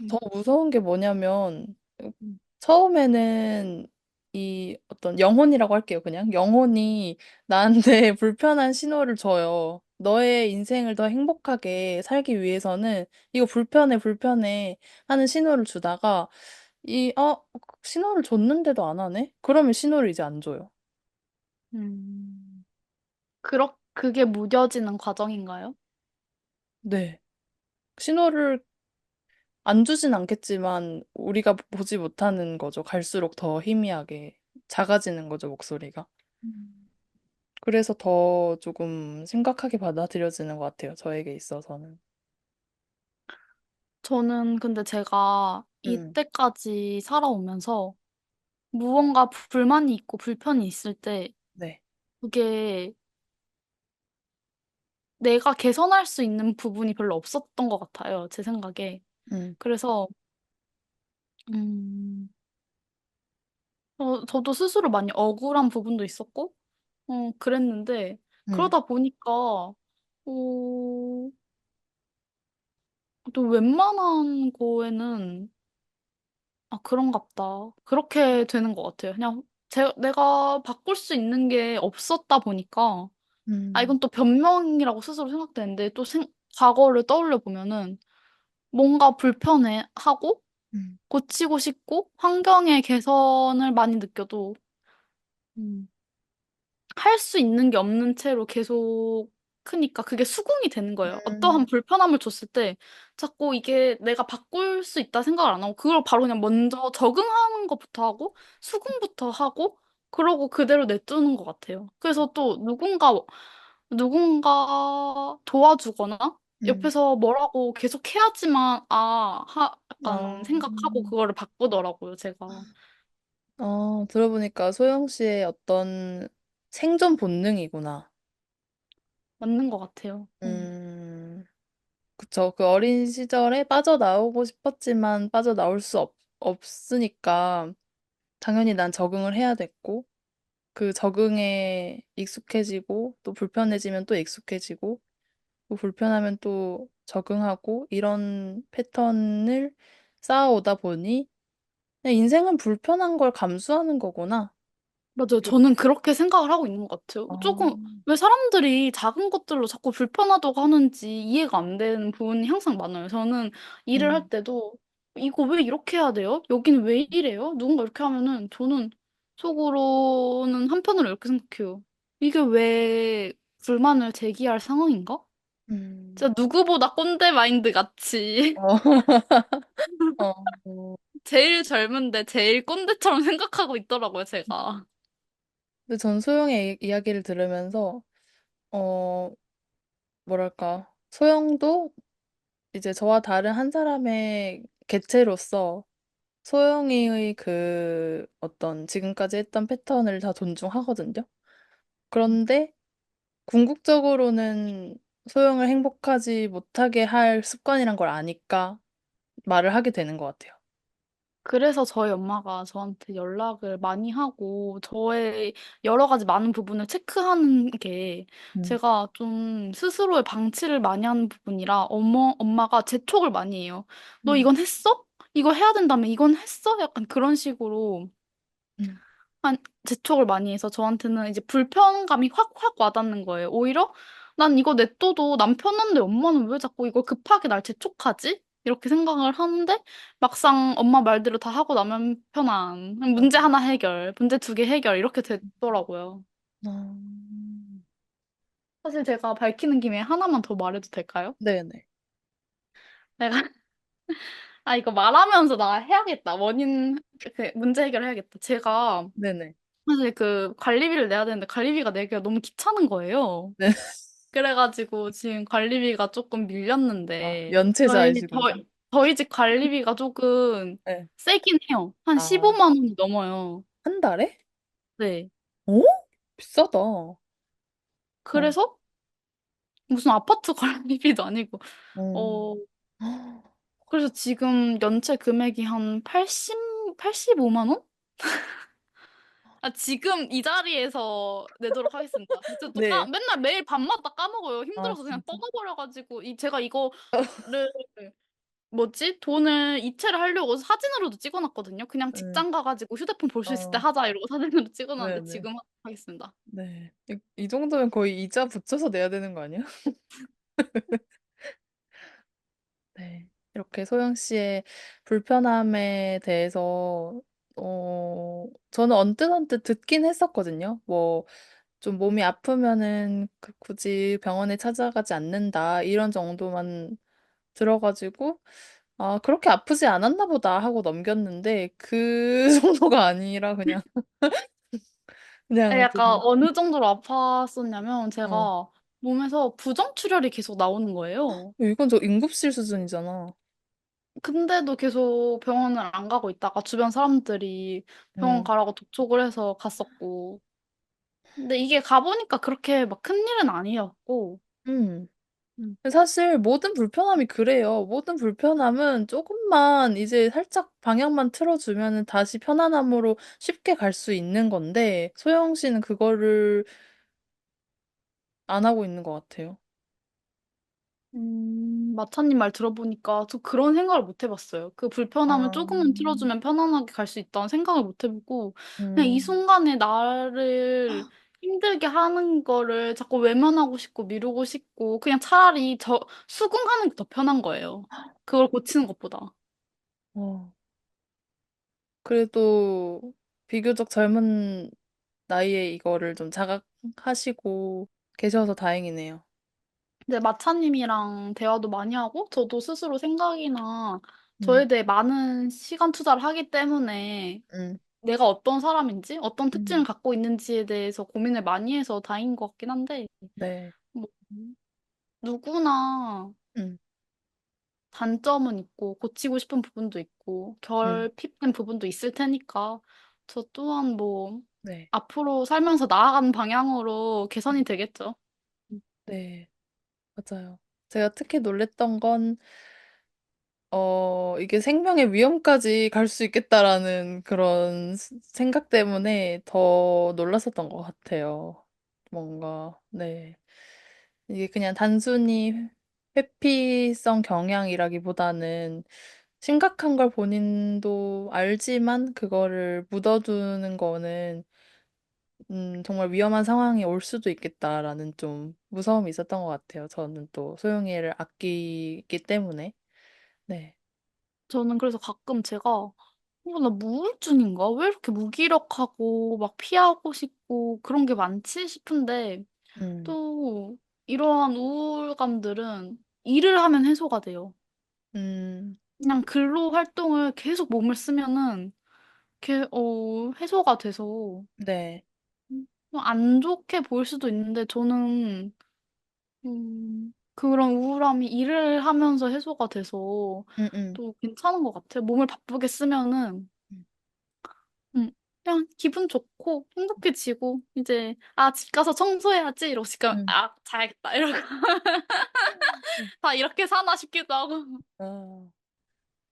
A: 더
B: 음,
A: 무서운 게 뭐냐면,
B: 음,
A: 처음에는 이 어떤 영혼이라고 할게요, 그냥. 영혼이 나한테 불편한 신호를 줘요. 너의 인생을 더 행복하게 살기 위해서는 이거 불편해, 불편해 하는 신호를 주다가 신호를 줬는데도 안 하네? 그러면 신호를 이제 안 줘요.
B: 음. 그게 무뎌지는 과정인가요?
A: 네. 신호를 안 주진 않겠지만 우리가 보지 못하는 거죠. 갈수록 더 희미하게 작아지는 거죠, 목소리가.
B: 음.
A: 그래서 더 조금 심각하게 받아들여지는 것 같아요. 저에게 있어서는.
B: 저는 근데 제가
A: 음,
B: 이때까지 살아오면서 무언가 불만이 있고 불편이 있을 때
A: 네.
B: 그게 내가 개선할 수 있는 부분이 별로 없었던 것 같아요. 제 생각에.
A: 음,
B: 그래서, 음, 저도 스스로 많이 억울한 부분도 있었고, 그랬는데,
A: 음,
B: 그러다 보니까, 또 웬만한 거에는, 그런갑다. 그렇게 되는 것 같아요. 그냥 내가 바꿀 수 있는 게 없었다 보니까,
A: 음,
B: 이건 또 변명이라고 스스로 생각되는데, 과거를 떠올려 보면은, 뭔가 불편해하고,
A: 음,
B: 고치고 싶고, 환경의 개선을 많이 느껴도, 음, 할 수 있는 게 없는 채로 계속 크니까 그게 수긍이 되는 거예요. 어떠한
A: 음,
B: 불편함을 줬을 때 자꾸 이게 내가 바꿀 수 있다 생각을 안 하고 그걸 바로 그냥 먼저 적응하는 것부터 하고 수긍부터 하고 그러고 그대로 내두는 것 같아요. 그래서 또 누군가 도와주거나
A: 음.
B: 옆에서 뭐라고 계속 해야지만 약간
A: 어,
B: 생각하고 그거를 바꾸더라고요, 제가.
A: 들어보니까 소영 씨의 어떤 생존 본능이구나.
B: 맞는 것 같아요.
A: 음, 그쵸. 그 어린 시절에 빠져나오고 싶었지만 빠져나올 수 없으니까 당연히 난 적응을 해야 됐고, 그 적응에 익숙해지고, 또 불편해지면 또 익숙해지고, 또 불편하면 또 적응하고, 이런 패턴을 쌓아오다 보니, 그냥 인생은 불편한 걸 감수하는 거구나.
B: 맞아요.
A: 그-
B: 저는 그렇게 생각을 하고 있는 것 같아요.
A: 어,
B: 조금, 왜 사람들이 작은 것들로 자꾸 불편하다고 하는지 이해가 안 되는 부분이 항상 많아요. 저는 일을 할
A: 음,
B: 때도, 이거 왜 이렇게 해야 돼요? 여기는 왜 이래요? 누군가 이렇게 하면은, 저는 속으로는 한편으로 이렇게 생각해요. 이게 왜 불만을 제기할 상황인가?
A: 음,
B: 진짜 누구보다 꼰대 마인드 같이.
A: 어, 어.
B: 제일 젊은데 제일 꼰대처럼 생각하고 있더라고요, 제가.
A: 근데 전 소영의 이야기를 들으면서, 어, 뭐랄까, 소영도 이제 저와 다른 한 사람의 개체로서 소영이의 그 어떤 지금까지 했던 패턴을 다 존중하거든요. 그런데 궁극적으로는 소영을 행복하지 못하게 할 습관이란 걸 아니까 말을 하게 되는 것 같아요.
B: 그래서 저희 엄마가 저한테 연락을 많이 하고 저의 여러 가지 많은 부분을 체크하는 게
A: 음,
B: 제가 좀 스스로의 방치를 많이 하는 부분이라 엄마가 재촉을 많이 해요. 너
A: 음,
B: 이건 했어? 이거 해야 된다며 이건 했어? 약간 그런 식으로
A: 음,
B: 한 재촉을 많이 해서 저한테는 이제 불편감이 확확 와닿는 거예요. 오히려 난 이거 냅둬도 남 편한데 엄마는 왜 자꾸 이걸 급하게 날 재촉하지? 이렇게 생각을 하는데 막상 엄마 말대로 다 하고 나면 편한 문제
A: 어,
B: 하나 해결, 문제 두 개 해결 이렇게 됐더라고요.
A: 음.
B: 사실 제가 밝히는 김에 하나만 더 말해도 될까요?
A: 네네.
B: 내가 아 이거 말하면서 나 해야겠다. 원인 그 문제 해결해야겠다. 제가
A: 네네.
B: 사실 그 관리비를 내야 되는데 관리비가 내기가 너무 귀찮은 거예요.
A: 네.
B: 그래가지고 지금 관리비가 조금
A: 아,
B: 밀렸는데
A: 연체자이시군요.
B: 저희 집 관리비가 조금
A: 네.
B: 세긴 해요. 한
A: 아,
B: 15만 원이 넘어요.
A: 한 달에?
B: 네.
A: 오? 비싸다. 어.
B: 그래서 무슨 아파트 관리비도 아니고
A: 음.
B: 어 그래서 지금 연체 금액이 한 85만 원? 아, 지금 이 자리에서 내도록 하겠습니다. 저 또
A: 네.
B: 맨날 매일 밤마다 까먹어요.
A: 아,
B: 힘들어서 그냥
A: 진짜?
B: 떠나버려가지고 제가 이거를 뭐지? 돈을 이체를 하려고 사진으로도 찍어놨거든요. 그냥
A: 네.
B: 직장 가가지고 휴대폰 볼 수 있을 때
A: 어,
B: 하자 이러고 사진으로 찍어놨는데
A: 네네.
B: 지금 하겠습니다.
A: 네. 이 정도면 거의 이자 붙여서 내야 되는 거 아니야? 네. 이렇게 소영 씨의 불편함에 대해서, 저는 언뜻 듣긴 했었거든요. 뭐, 좀 몸이 아프면은 굳이 병원에 찾아가지 않는다. 이런 정도만 들어가지고, 아, 그렇게 아프지 않았나 보다 하고 넘겼는데, 그 정도가 아니라
B: 아니,
A: 그냥
B: 약간
A: 좀,
B: 어느 정도로 아팠었냐면
A: 어.
B: 제가 몸에서 부정출혈이 계속 나오는 거예요.
A: 이건 저 응급실 수준이잖아.
B: 근데도 계속 병원을 안 가고 있다가 주변 사람들이 병원
A: 음,
B: 가라고 독촉을 해서 갔었고. 근데 이게 가보니까 그렇게 막 큰일은 아니었고.
A: 음.
B: 음.
A: 사실 모든 불편함이 그래요. 모든 불편함은 조금만 이제 살짝 방향만 틀어주면은 다시 편안함으로 쉽게 갈 수 있는 건데, 소영 씨는 그거를 안 하고 있는 것 같아요.
B: 마차님 말 들어보니까 저 그런 생각을 못 해봤어요. 그 불편함을
A: 아,
B: 조금만 틀어주면 편안하게 갈 수 있다는 생각을 못 해보고, 그냥 이
A: 음,
B: 순간에 나를 힘들게 하는 거를 자꾸 외면하고 싶고 미루고 싶고, 그냥 차라리 수긍하는 게 더 편한 거예요. 그걸 고치는 것보다.
A: 어, 그래도 비교적 젊은 나이에 이거를 좀 자각하시고 계셔서 다행이네요.
B: 근데 마차님이랑 대화도 많이 하고, 저도 스스로 생각이나
A: 음,
B: 저에 대해 많은 시간 투자를 하기 때문에,
A: 음,
B: 내가 어떤 사람인지, 어떤 특징을
A: 음,
B: 갖고 있는지에 대해서 고민을 많이 해서 다행인 것 같긴 한데,
A: 네,
B: 뭐, 누구나
A: 음,
B: 단점은 있고, 고치고 싶은 부분도 있고,
A: 음,
B: 결핍된 부분도 있을 테니까, 저 또한 뭐,
A: 네,
B: 앞으로 살면서 나아가는 방향으로 개선이 되겠죠.
A: 네, 맞아요. 제가 특히 놀랬던 건 이게 생명의 위험까지 갈 수 있겠다라는 그런 생각 때문에 더 놀랐었던 것 같아요. 뭔가, 네. 이게 그냥 단순히 회피성 경향이라기보다는 심각한 걸 본인도 알지만 그거를 묻어두는 거는 정말 위험한 상황이 올 수도 있겠다라는 좀 무서움이 있었던 것 같아요. 저는 또 소영이를 아끼기 때문에. 네.
B: 저는 그래서 가끔 제가, 나 우울증인가? 왜 이렇게 무기력하고, 막 피하고 싶고, 그런 게 많지 싶은데,
A: 음.
B: 또, 이러한 우울감들은 일을 하면 해소가 돼요.
A: 음.
B: 그냥 근로 활동을 계속 몸을 쓰면은 해소가 돼서
A: 네.
B: 안 좋게 보일 수도 있는데 저는 그런 우울함이 일을 하면서 해소가 돼서
A: 음, 음.
B: 또 괜찮은 것 같아요. 몸을 바쁘게 쓰면은
A: 음.
B: 음, 그냥 기분 좋고 행복해지고 이제 집 가서 청소해야지 이러고 집 가면
A: 음.
B: 자야겠다 이러고
A: 음.
B: 다 이렇게 사나 싶기도 하고
A: 아,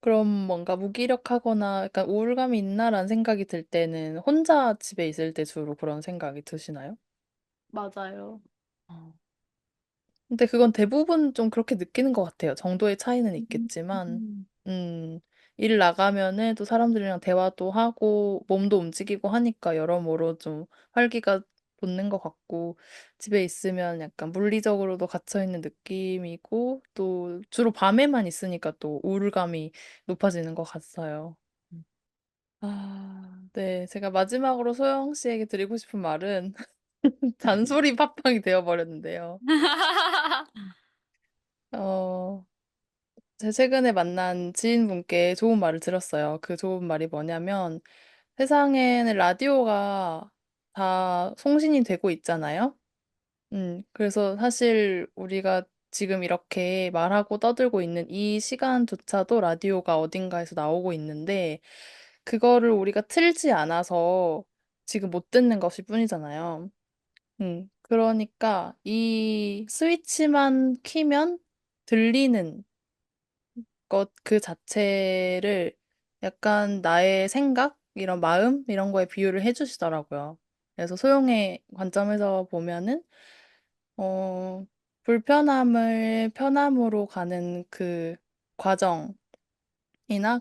A: 그럼 뭔가 무기력하거나 약간 우울감이 있나라는 생각이 들 때는 혼자 집에 있을 때 주로 그런 생각이 드시나요?
B: 맞아요.
A: 어. 근데 그건 대부분 좀 그렇게 느끼는 것 같아요. 정도의 차이는
B: 음,
A: 있겠지만,
B: 음,
A: 음, 일 나가면은 또 사람들이랑 대화도 하고, 몸도 움직이고 하니까 여러모로 좀 활기가 돋는 것 같고, 집에 있으면 약간 물리적으로도 갇혀있는 느낌이고, 또 주로 밤에만 있으니까 또 우울감이 높아지는 것 같아요. 음. 네. 제가 마지막으로 소영 씨에게 드리고 싶은 말은 잔소리 팟빵이 되어버렸는데요. 어, 제 최근에 만난 지인분께 좋은 말을 들었어요. 그 좋은 말이 뭐냐면, 세상에는 라디오가 다 송신이 되고 있잖아요. 그래서 사실 우리가 지금 이렇게 말하고 떠들고 있는 이 시간조차도 라디오가 어딘가에서 나오고 있는데, 그거를 우리가 틀지 않아서 지금 못 듣는 것일 뿐이잖아요. 그러니까 이 스위치만 키면 들리는 것 그 자체를 약간 나의 생각, 이런 마음, 이런 거에 비유를 해주시더라고요. 그래서 소영의 관점에서 보면은, 어, 불편함을 편함으로 가는 그 과정이나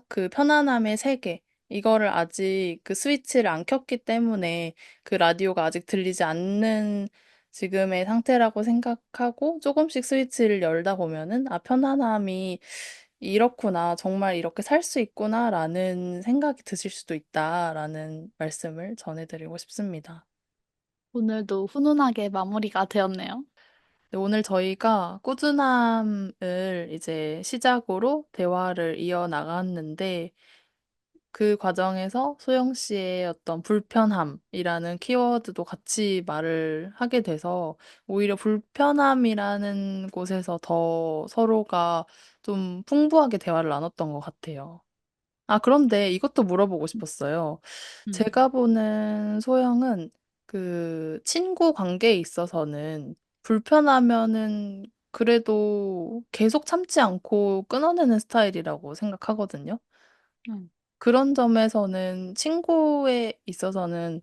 A: 그 편안함의 세계, 이거를 아직 그 스위치를 안 켰기 때문에 그 라디오가 아직 들리지 않는 지금의 상태라고 생각하고 조금씩 스위치를 열다 보면은, 편안함이 이렇구나. 정말 이렇게 살 수 있구나라는 생각이 드실 수도 있다라는 말씀을 전해드리고 싶습니다.
B: 오늘도 훈훈하게 마무리가 되었네요.
A: 네, 오늘 저희가 꾸준함을 이제 시작으로 대화를 이어나갔는데, 그 과정에서 소영 씨의 어떤 불편함이라는 키워드도 같이 말을 하게 돼서 오히려 불편함이라는 곳에서 더 서로가 좀 풍부하게 대화를 나눴던 것 같아요. 그런데 이것도 물어보고 싶었어요.
B: 음,
A: 제가 보는 소영은 그 친구 관계에 있어서는 불편하면은 그래도 계속 참지 않고 끊어내는 스타일이라고 생각하거든요.
B: 음.
A: 그런 점에서는 친구에 있어서는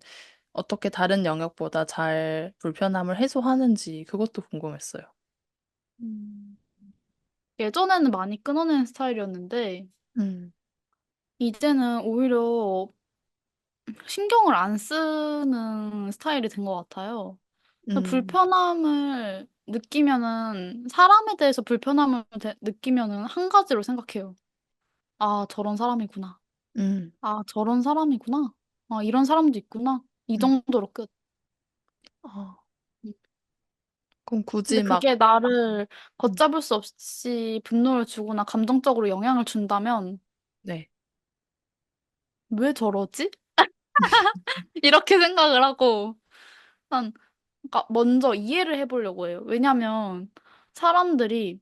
A: 어떻게 다른 영역보다 잘 불편함을 해소하는지 그것도 궁금했어요.
B: 음. 예전에는 많이 끊어내는 스타일이었는데,
A: 음,
B: 이제는 오히려 신경을 안 쓰는 스타일이 된 것 같아요.
A: 음,
B: 불편함을 느끼면은, 사람에 대해서 불편함을 느끼면은 한 가지로 생각해요. 저런 사람이구나.
A: 음,
B: 저런 사람이구나. 이런 사람도 있구나. 이
A: 음.
B: 정도로 끝.
A: 아,
B: 음.
A: 그럼
B: 근데
A: 굳이 막,
B: 그게 나를
A: 음,
B: 걷잡을 수 없이 분노를 주거나 감정적으로 영향을 준다면,
A: 네.
B: 왜 저러지? 이렇게 생각을 하고, 난, 그러니까 먼저 이해를 해보려고 해요. 왜냐면, 사람들이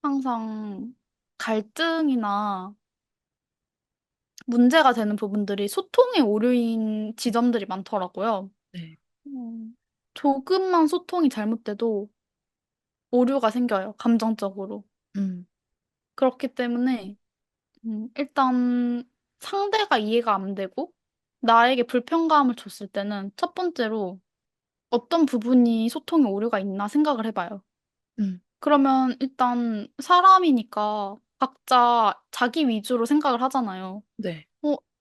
B: 항상 갈등이나 문제가 되는 부분들이 소통의 오류인 지점들이 많더라고요.
A: 네.
B: 조금만 소통이 잘못돼도 오류가 생겨요, 감정적으로.
A: 음,
B: 그렇기 때문에, 일단 상대가 이해가 안 되고, 나에게 불편감을 줬을 때는 첫 번째로 어떤 부분이 소통에 오류가 있나 생각을 해봐요.
A: 음,
B: 그러면 일단 사람이니까 각자 자기 위주로 생각을 하잖아요.
A: 네.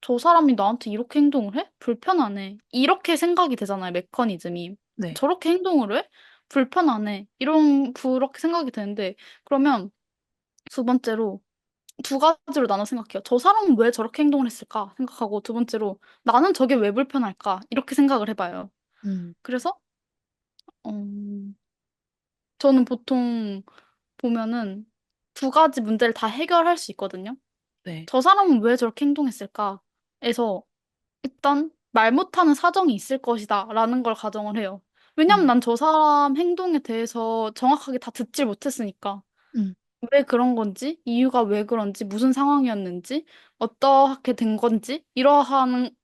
B: 저 사람이 나한테 이렇게 행동을 해? 불편하네. 이렇게 생각이 되잖아요, 메커니즘이.
A: 네.
B: 저렇게 행동을 해? 불편하네. 그렇게 생각이 되는데, 그러면 두 번째로, 두 가지로 나눠 생각해요. 저 사람은 왜 저렇게 행동을 했을까? 생각하고, 두 번째로, 나는 저게 왜 불편할까? 이렇게 생각을 해봐요.
A: 음,
B: 그래서, 음, 저는 보통 보면은 두 가지 문제를 다 해결할 수 있거든요.
A: 네.
B: 저 사람은 왜 저렇게 행동했을까? 에서 일단 말 못하는 사정이 있을 것이다 라는 걸 가정을 해요. 왜냐면
A: 음,
B: 난 저 사람 행동에 대해서 정확하게 다 듣질 못했으니까.
A: 음,
B: 왜 그런 건지, 이유가 왜 그런지, 무슨 상황이었는지, 어떻게 된 건지, 이러한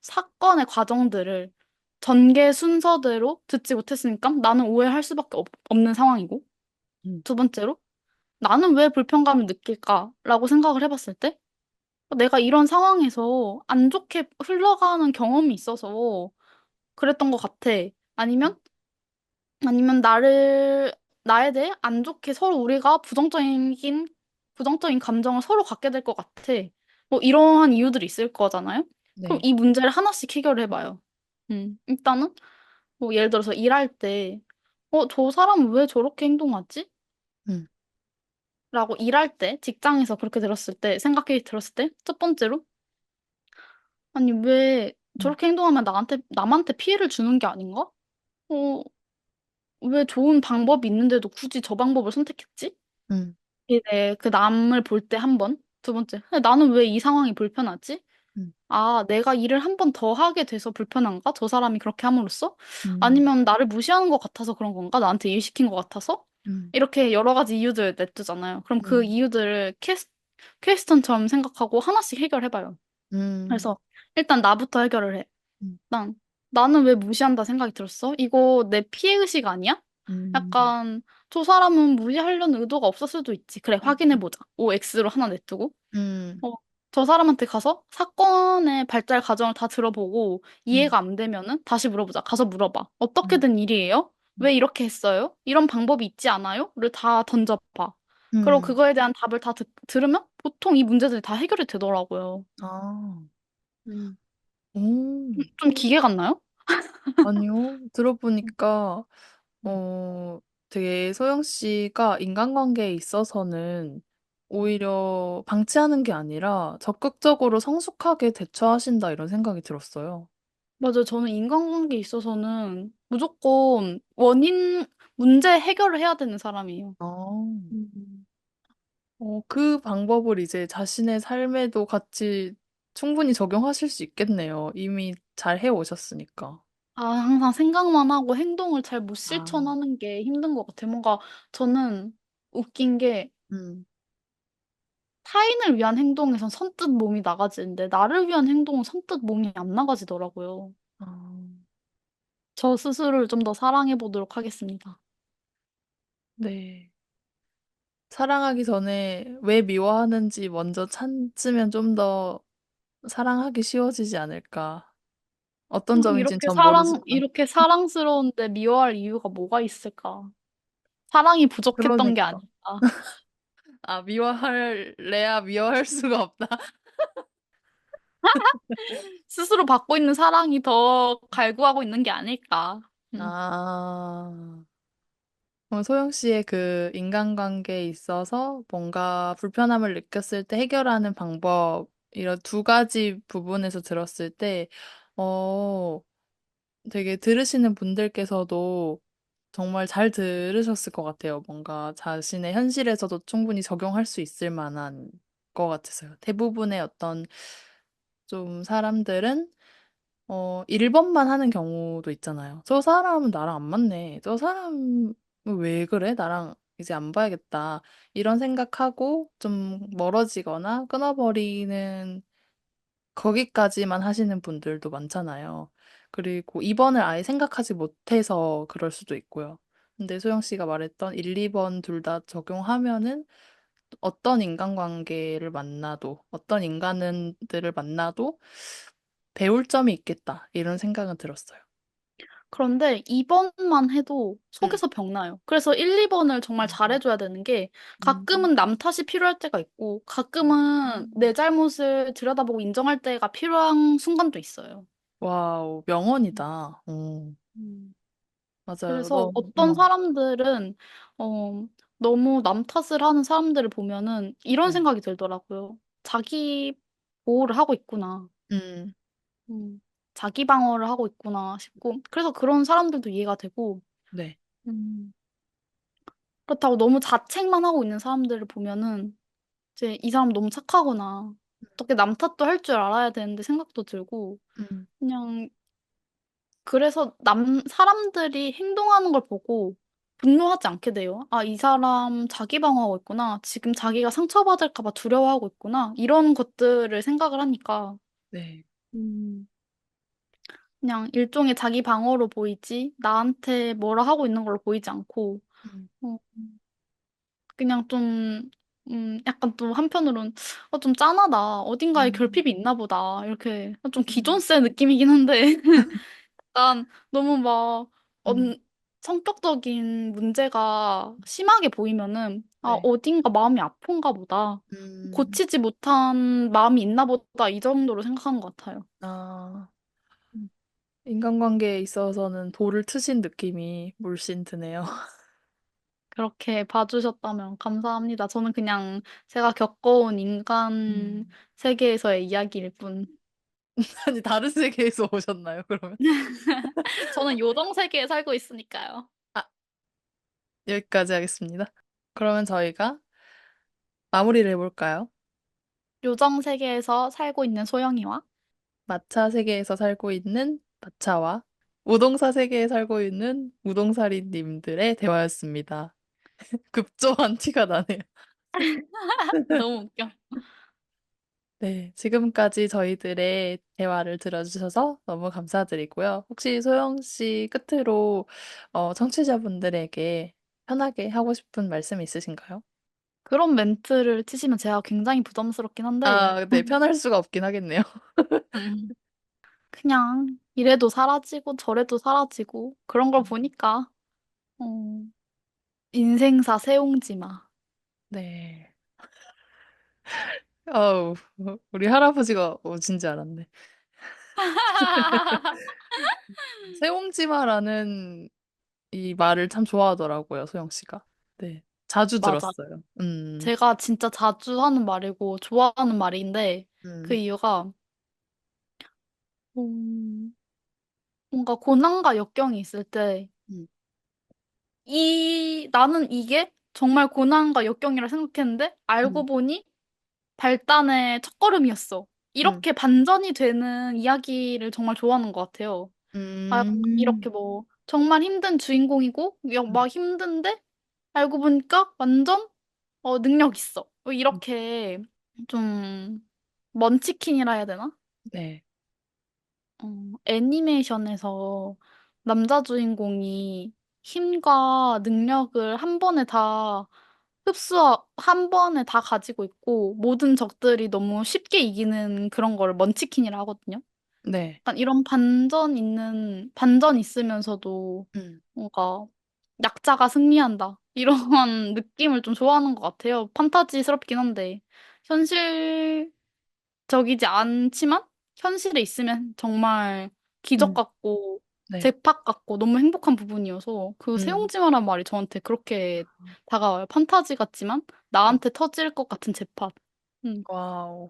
B: 사건의 과정들을 전개 순서대로 듣지 못했으니까 나는 오해할 수밖에 없는 상황이고.
A: 음,
B: 두 번째로, 나는 왜 불편감을 느낄까라고 생각을 해봤을 때, 내가 이런 상황에서 안 좋게 흘러가는 경험이 있어서 그랬던 것 같아. 아니면, 아니면 나에 대해 안 좋게 서로 우리가 부정적인 감정을 서로 갖게 될 것 같아. 뭐 이러한 이유들이 있을 거잖아요? 그럼
A: 네.
B: 이 문제를 하나씩 해결을 해봐요. 일단은, 뭐 예를 들어서 일할 때, 저 사람은 왜 저렇게 행동하지?
A: 음,
B: 라고 일할 때, 직장에서 그렇게 들었을 때, 생각이 들었을 때, 첫 번째로, 아니, 왜
A: 음,
B: 저렇게 행동하면 남한테 피해를 주는 게 아닌가? 어, 왜 좋은 방법이 있는데도 굳이 저 방법을 선택했지?
A: 음,
B: 이제 그 남을 볼 때 한 번. 두 번째, 근데 나는 왜 이 상황이 불편하지?
A: 음,
B: 아, 내가 일을 한 번 더 하게 돼서 불편한가? 저 사람이 그렇게 함으로써?
A: 음,
B: 아니면 나를 무시하는 것 같아서 그런 건가? 나한테 일 시킨 것 같아서?
A: 음,
B: 이렇게 여러 가지 이유들 내두잖아요. 그럼 그
A: 음,
B: 이유들을 퀘스천처럼 생각하고 하나씩 해결해봐요.
A: 음,
B: 그래서 일단 나부터 해결을 해.
A: 음,
B: 난, 나는 왜 무시한다 생각이 들었어? 이거 내 피해의식 아니야?
A: 음,
B: 약간, 저 사람은 무시하려는 의도가 없을 수도 있지. 그래, 확인해보자. OX로 하나 냈두고.
A: 음,
B: 어, 저 사람한테 가서 사건의 발달 과정을 다 들어보고
A: 음,
B: 이해가 안 되면은 다시 물어보자. 가서 물어봐. 어떻게
A: 음,
B: 된 일이에요?
A: 음,
B: 왜 이렇게 했어요? 이런 방법이 있지 않아요? 를 다 던져봐. 그리고
A: 음.
B: 그거에 대한 답을 다 들으면 보통 이 문제들이 다 해결이 되더라고요.
A: 아,
B: 음.
A: 오,
B: 좀 기계 같나요?
A: 아니요. 들어보니까,
B: 음.
A: 되게 소영 씨가 인간관계에 있어서는 오히려 방치하는 게 아니라 적극적으로 성숙하게 대처하신다 이런 생각이 들었어요.
B: 맞아요. 저는 인간관계에 있어서는 무조건 문제 해결을 해야 되는 사람이에요.
A: 아,
B: 음.
A: 그 방법을 이제 자신의 삶에도 같이 충분히 적용하실 수 있겠네요. 이미 잘 해오셨으니까.
B: 아, 항상 생각만 하고 행동을 잘 못
A: 아,
B: 실천하는 게 힘든 것 같아요. 뭔가 저는 웃긴 게
A: 음,
B: 타인을 위한 행동에선 선뜻 몸이 나가지는데 나를 위한 행동은 선뜻 몸이 안 나가지더라고요.
A: 아,
B: 저 스스로를 좀 더 사랑해 보도록 하겠습니다.
A: 네. 사랑하기 전에 왜 미워하는지 먼저 찾으면 좀 더 사랑하기 쉬워지지 않을까. 어떤 점인지는 전 모르지만.
B: 이렇게 사랑스러운데 미워할 이유가 뭐가 있을까? 사랑이 부족했던 게
A: 그러니까.
B: 아닐까?
A: 아, 미워할래야 미워할 수가 없다.
B: 스스로 받고 있는 사랑이 더 갈구하고 있는 게 아닐까? 음.
A: 아. 소영 씨의 그 인간관계에 있어서 뭔가 불편함을 느꼈을 때 해결하는 방법, 이런 두 가지 부분에서 들었을 때, 어, 되게 들으시는 분들께서도 정말 잘 들으셨을 것 같아요. 뭔가 자신의 현실에서도 충분히 적용할 수 있을 만한 것 같아서요. 대부분의 어떤 좀 사람들은 1번만 하는 경우도 있잖아요. 저 사람은 나랑 안 맞네. 저 사람은 왜 그래? 나랑 이제 안 봐야겠다. 이런 생각하고 좀 멀어지거나 끊어버리는 거기까지만 하시는 분들도 많잖아요. 그리고 2번을 아예 생각하지 못해서 그럴 수도 있고요. 근데 소영 씨가 말했던 1, 2번 둘 다 적용하면은 어떤 인간관계를 만나도, 어떤 인간들을 만나도 배울 점이 있겠다. 이런 생각은 들었어요.
B: 그런데 2번만 해도
A: 음.
B: 속에서 병나요. 그래서 1, 2번을 정말
A: 음.
B: 잘해줘야 되는 게
A: 음.
B: 가끔은 남 탓이 필요할 때가 있고 가끔은 내 잘못을 들여다보고 인정할 때가 필요한 순간도 있어요.
A: 와우, 명언이다.
B: 음.
A: 맞아요.
B: 그래서 어떤 사람들은 어, 너무 남 탓을 하는 사람들을 보면은 이런
A: 네.
B: 생각이 들더라고요. 자기 보호를 하고 있구나.
A: 음,
B: 음, 자기 방어를 하고 있구나 싶고 그래서 그런 사람들도 이해가 되고
A: 네.
B: 음, 그렇다고 너무 자책만 하고 있는 사람들을 보면은 이제 이 사람 너무 착하구나. 어떻게 남 탓도 할 줄 알아야 되는데 생각도 들고,
A: 음,
B: 그냥, 그래서 사람들이 행동하는 걸 보고 분노하지 않게 돼요. 아, 이 사람 자기 방어하고 있구나. 지금 자기가 상처받을까 봐 두려워하고 있구나. 이런 것들을 생각을 하니까,
A: 네.
B: 음, 그냥 일종의 자기 방어로 보이지, 나한테 뭐라 하고 있는 걸로 보이지 않고,
A: 음,
B: 어, 그냥 좀, 약간 또 한편으론, 좀 짠하다. 어딘가에
A: 음,
B: 결핍이 있나 보다. 이렇게 좀
A: 음,
B: 기존세 느낌이긴 한데, 약간 너무 막,
A: 음,
B: 성격적인 문제가 심하게 보이면은, 아,
A: 네.
B: 어딘가 마음이 아픈가 보다.
A: 음,
B: 고치지 못한 마음이 있나 보다. 이 정도로 생각하는 것 같아요.
A: 아,
B: 음.
A: 인간관계에 있어서는 돌을 트신 느낌이 물씬 드네요.
B: 그렇게 봐주셨다면 감사합니다. 저는 그냥 제가 겪어온 인간
A: 음.
B: 세계에서의 이야기일 뿐.
A: 아니, 다른 세계에서 오셨나요, 그러면?
B: 저는 요정 세계에 살고 있으니까요.
A: 아, 여기까지 하겠습니다. 그러면 저희가 마무리를 해볼까요?
B: 요정 세계에서 살고 있는 소영이와
A: 마차 세계에서 살고 있는 마차와 우동사 세계에 살고 있는 우동사리님들의 대화였습니다. 급조한 티가 나네요.
B: 너무 웃겨.
A: 네, 지금까지 저희들의 대화를 들어주셔서 너무 감사드리고요. 혹시 소영 씨 끝으로 청취자분들에게 편하게 하고 싶은 말씀 있으신가요?
B: 그런 멘트를 치시면 제가 굉장히 부담스럽긴 한데,
A: 아, 네, 편할 수가 없긴 하겠네요.
B: 음, 그냥 이래도 사라지고 저래도 사라지고 그런 걸 보니까, 어, 인생사 세옹지마.
A: 네. 아우, 우리 할아버지가 오신 줄 알았네. 세옹지마라는 이 말을 참 좋아하더라고요, 소영 씨가. 네. 자주
B: 맞아.
A: 들었어요.
B: 제가 진짜 자주 하는 말이고 좋아하는 말인데 그
A: 음,
B: 이유가 음, 뭔가 고난과 역경이 있을 때
A: 음,
B: 나는 이게 정말 고난과 역경이라 생각했는데 알고
A: 음,
B: 보니 발단의 첫걸음이었어.
A: 음,
B: 이렇게 반전이 되는 이야기를 정말 좋아하는 것 같아요. 아, 이렇게
A: 음,
B: 뭐 정말 힘든 주인공이고 막 힘든데 알고 보니까 완전 능력 있어. 이렇게 좀 먼치킨이라 해야 되나?
A: 네.
B: 애니메이션에서 남자 주인공이 힘과 능력을 한 번에 다 가지고 있고 모든 적들이 너무 쉽게 이기는 그런 걸 먼치킨이라 하거든요.
A: 네.
B: 약간 이런 반전 있으면서도
A: 음,
B: 뭔가 약자가 승리한다. 이런 느낌을 좀 좋아하는 것 같아요. 판타지스럽긴 한데 현실적이지 않지만 현실에 있으면 정말 기적
A: 음,
B: 같고
A: 네.
B: 재팍 같고 너무 행복한 부분이어서 그
A: 음,
B: 세옹지마란 말이 저한테 그렇게 다가와요. 판타지 같지만
A: 음.
B: 나한테 터질 것 같은 재팍. 음.
A: 와우.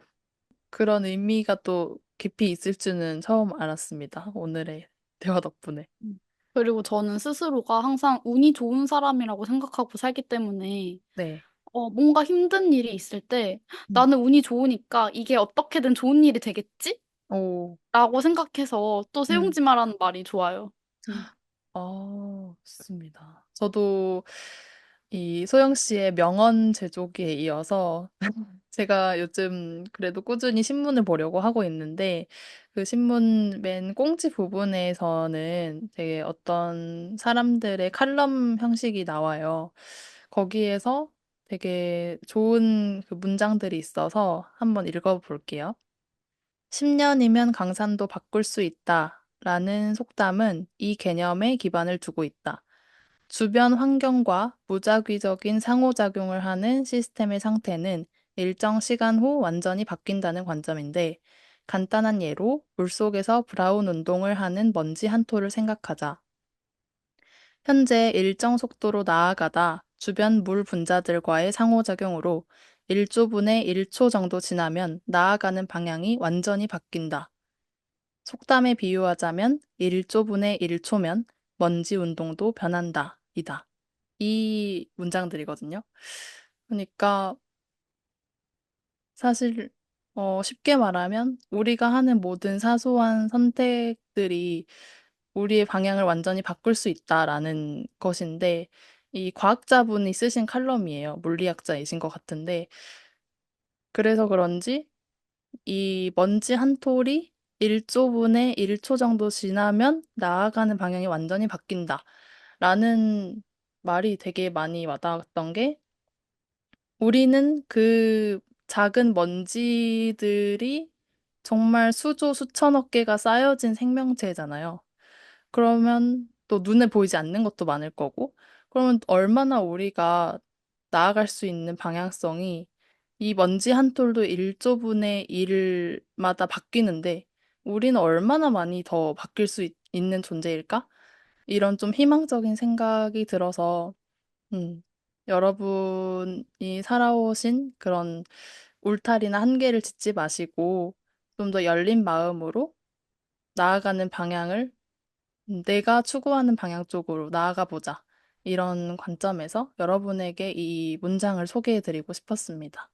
A: 그런 의미가 또 깊이 있을 줄은 처음 알았습니다. 오늘의 대화 덕분에.
B: 음. 그리고 저는 스스로가 항상 운이 좋은 사람이라고 생각하고 살기 때문에
A: 네.
B: 뭔가 힘든 일이 있을 때
A: 음.
B: 나는 운이 좋으니까 이게 어떻게든 좋은 일이 되겠지?
A: 오,
B: 라고 생각해서 또
A: 음.
B: 세용지마라는 말이 좋아요.
A: 좋습니다. 저도 이 소영 씨의 명언 제조기에 이어서 제가 요즘 그래도 꾸준히 신문을 보려고 하고 있는데 그 신문 맨 꽁지 부분에서는 되게 어떤 사람들의 칼럼 형식이 나와요. 거기에서 되게 좋은 그 문장들이 있어서 한번 읽어볼게요. 10년이면 강산도 바꿀 수 있다. 라는 속담은 이 개념에 기반을 두고 있다. 주변 환경과 무작위적인 상호작용을 하는 시스템의 상태는 일정 시간 후 완전히 바뀐다는 관점인데, 간단한 예로 물속에서 브라운 운동을 하는 먼지 한 톨을 생각하자. 현재 일정 속도로 나아가다 주변 물 분자들과의 상호작용으로 1조분의 1초 정도 지나면 나아가는 방향이 완전히 바뀐다. 속담에 비유하자면 1조분의 1초면 먼지 운동도 변한다. 이다. 이 문장들이거든요. 그러니까 사실, 쉽게 말하면 우리가 하는 모든 사소한 선택들이 우리의 방향을 완전히 바꿀 수 있다라는 것인데, 이 과학자분이 쓰신 칼럼이에요. 물리학자이신 것 같은데, 그래서 그런지 이 먼지 한 톨이 1조분의 1초 정도 지나면 나아가는 방향이 완전히 바뀐다. 라는 말이 되게 많이 와닿았던 게 우리는 그 작은 먼지들이 정말 수조 수천억 개가 쌓여진 생명체잖아요. 그러면 또 눈에 보이지 않는 것도 많을 거고, 그러면 얼마나 우리가 나아갈 수 있는 방향성이 이 먼지 한 톨도 1조분의 1마다 바뀌는데, 우리는 얼마나 많이 더 바뀔 수 있는 존재일까? 이런 좀 희망적인 생각이 들어서, 음, 여러분이 살아오신 그런 울타리나 한계를 짓지 마시고, 좀 더 열린 마음으로 나아가는 방향을 내가 추구하는 방향 쪽으로 나아가 보자. 이런 관점에서 여러분에게 이 문장을 소개해 드리고 싶었습니다.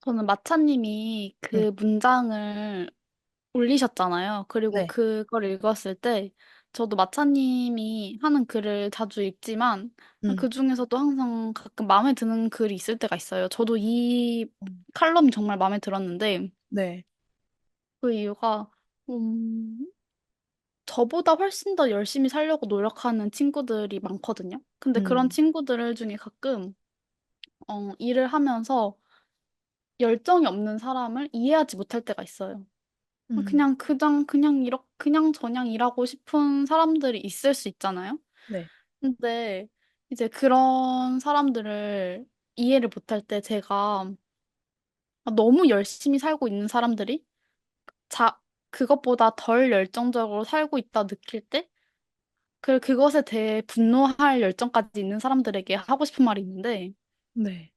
B: 저는 마차님이
A: 음,
B: 그 문장을 올리셨잖아요. 그리고
A: 네.
B: 그걸 읽었을 때 저도 마차님이 하는 글을 자주 읽지만
A: 음,
B: 그 중에서도 항상 가끔 마음에 드는 글이 있을 때가 있어요. 저도 이
A: 음,
B: 칼럼이 정말 마음에 들었는데
A: 네.
B: 그 이유가 음, 저보다 훨씬 더 열심히 살려고 노력하는 친구들이 많거든요. 근데 그런
A: 음,
B: 친구들 중에 가끔 일을 하면서 열정이 없는 사람을 이해하지 못할 때가 있어요.
A: 음,
B: 그냥 저냥 일하고 싶은 사람들이 있을 수 있잖아요.
A: 네.
B: 근데 이제 그런 사람들을 이해를 못할 때 제가 너무 열심히 살고 있는 사람들이 자, 그것보다 덜 열정적으로 살고 있다 느낄 때 그것에 대해 분노할 열정까지 있는 사람들에게 하고 싶은 말이 있는데
A: 네.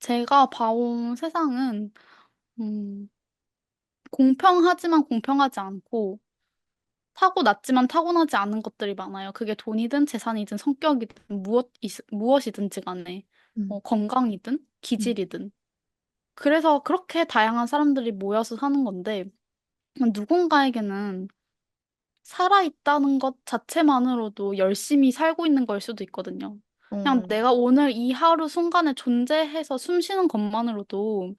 B: 제가 봐온 세상은 음, 공평하지만 공평하지 않고 타고났지만 타고나지 않은 것들이 많아요. 그게 돈이든 재산이든 성격이든 무엇이든지 간에
A: 음,
B: 건강이든
A: 음,
B: 기질이든. 그래서 그렇게 다양한 사람들이 모여서 사는 건데 누군가에게는 살아있다는 것 자체만으로도 열심히 살고 있는 걸 수도 있거든요. 그냥
A: 음,
B: 내가 오늘 이 하루 순간에 존재해서 숨 쉬는 것만으로도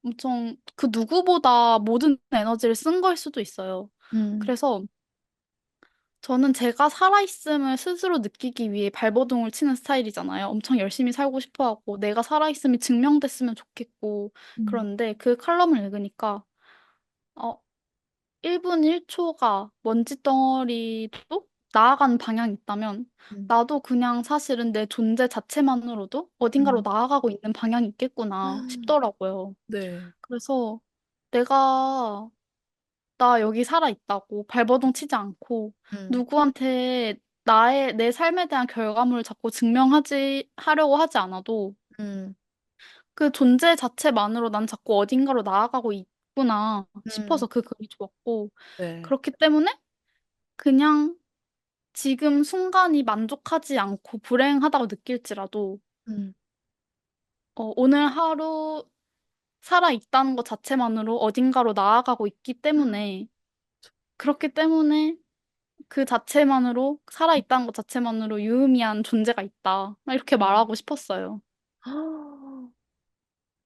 B: 엄청 그 누구보다 모든 에너지를 쓴 걸 수도 있어요.
A: 음,
B: 그래서 저는 제가 살아있음을 스스로 느끼기 위해 발버둥을 치는 스타일이잖아요. 엄청 열심히 살고 싶어 하고, 내가 살아있음이 증명됐으면 좋겠고,
A: 음,
B: 그런데 그 칼럼을 읽으니까, 어, 1분 1초가 먼지덩어리도 나아가는 방향이 있다면,
A: 음,
B: 나도 그냥 사실은 내 존재 자체만으로도 어딘가로
A: 음.
B: 나아가고 있는 방향이 있겠구나 싶더라고요.
A: 네.
B: 그래서 내가 나 여기 살아있다고 발버둥 치지 않고
A: 음,
B: 누구한테 내 삶에 대한 결과물을 자꾸 하려고 하지 않아도
A: 음,
B: 그 존재 자체만으로 난 자꾸 어딘가로 나아가고 있구나 싶어서
A: 음,
B: 그 글이 좋았고
A: 네.
B: 그렇기 때문에 그냥 지금 순간이 만족하지 않고 불행하다고 느낄지라도
A: 음,
B: 오늘 하루 살아있다는 것 자체만으로 어딘가로 나아가고 있기 때문에 그렇기 때문에 그 자체만으로, 살아있다는 것 자체만으로 유의미한 존재가 있다. 이렇게
A: 음.
B: 말하고 싶었어요.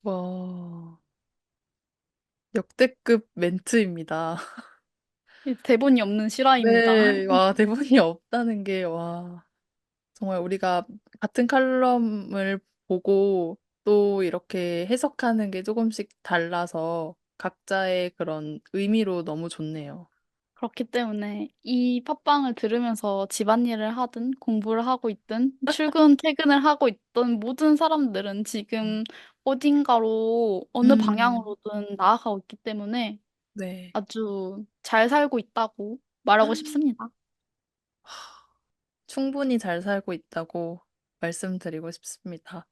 A: 와, 역대급 멘트입니다.
B: 이 대본이 없는 실화입니다.
A: 네, 와, 대본이 없다는 게, 와. 정말 우리가 같은 칼럼을 보고 또 이렇게 해석하는 게 조금씩 달라서 각자의 그런 의미로 너무 좋네요.
B: 그렇기 때문에 이 팟빵을 들으면서 집안일을 하든 공부를 하고 있든 퇴근을 하고 있던 모든 사람들은 지금 어딘가로 어느
A: 음,
B: 방향으로든 나아가고 있기 때문에
A: 네.
B: 아주 잘 살고 있다고 말하고 싶습니다.
A: 충분히 잘 살고 있다고 말씀드리고 싶습니다.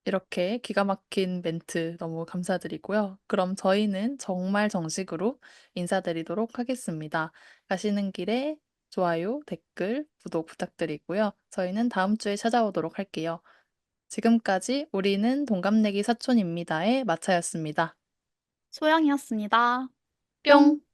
A: 이렇게 기가 막힌 멘트 너무 감사드리고요. 그럼 저희는 정말 정식으로 인사드리도록 하겠습니다. 가시는 길에 좋아요, 댓글, 구독 부탁드리고요. 저희는 다음 주에 찾아오도록 할게요. 지금까지 우리는 동갑내기 사촌입니다의 마차였습니다.
B: 소영이었습니다.
A: 뿅!
B: 뿅!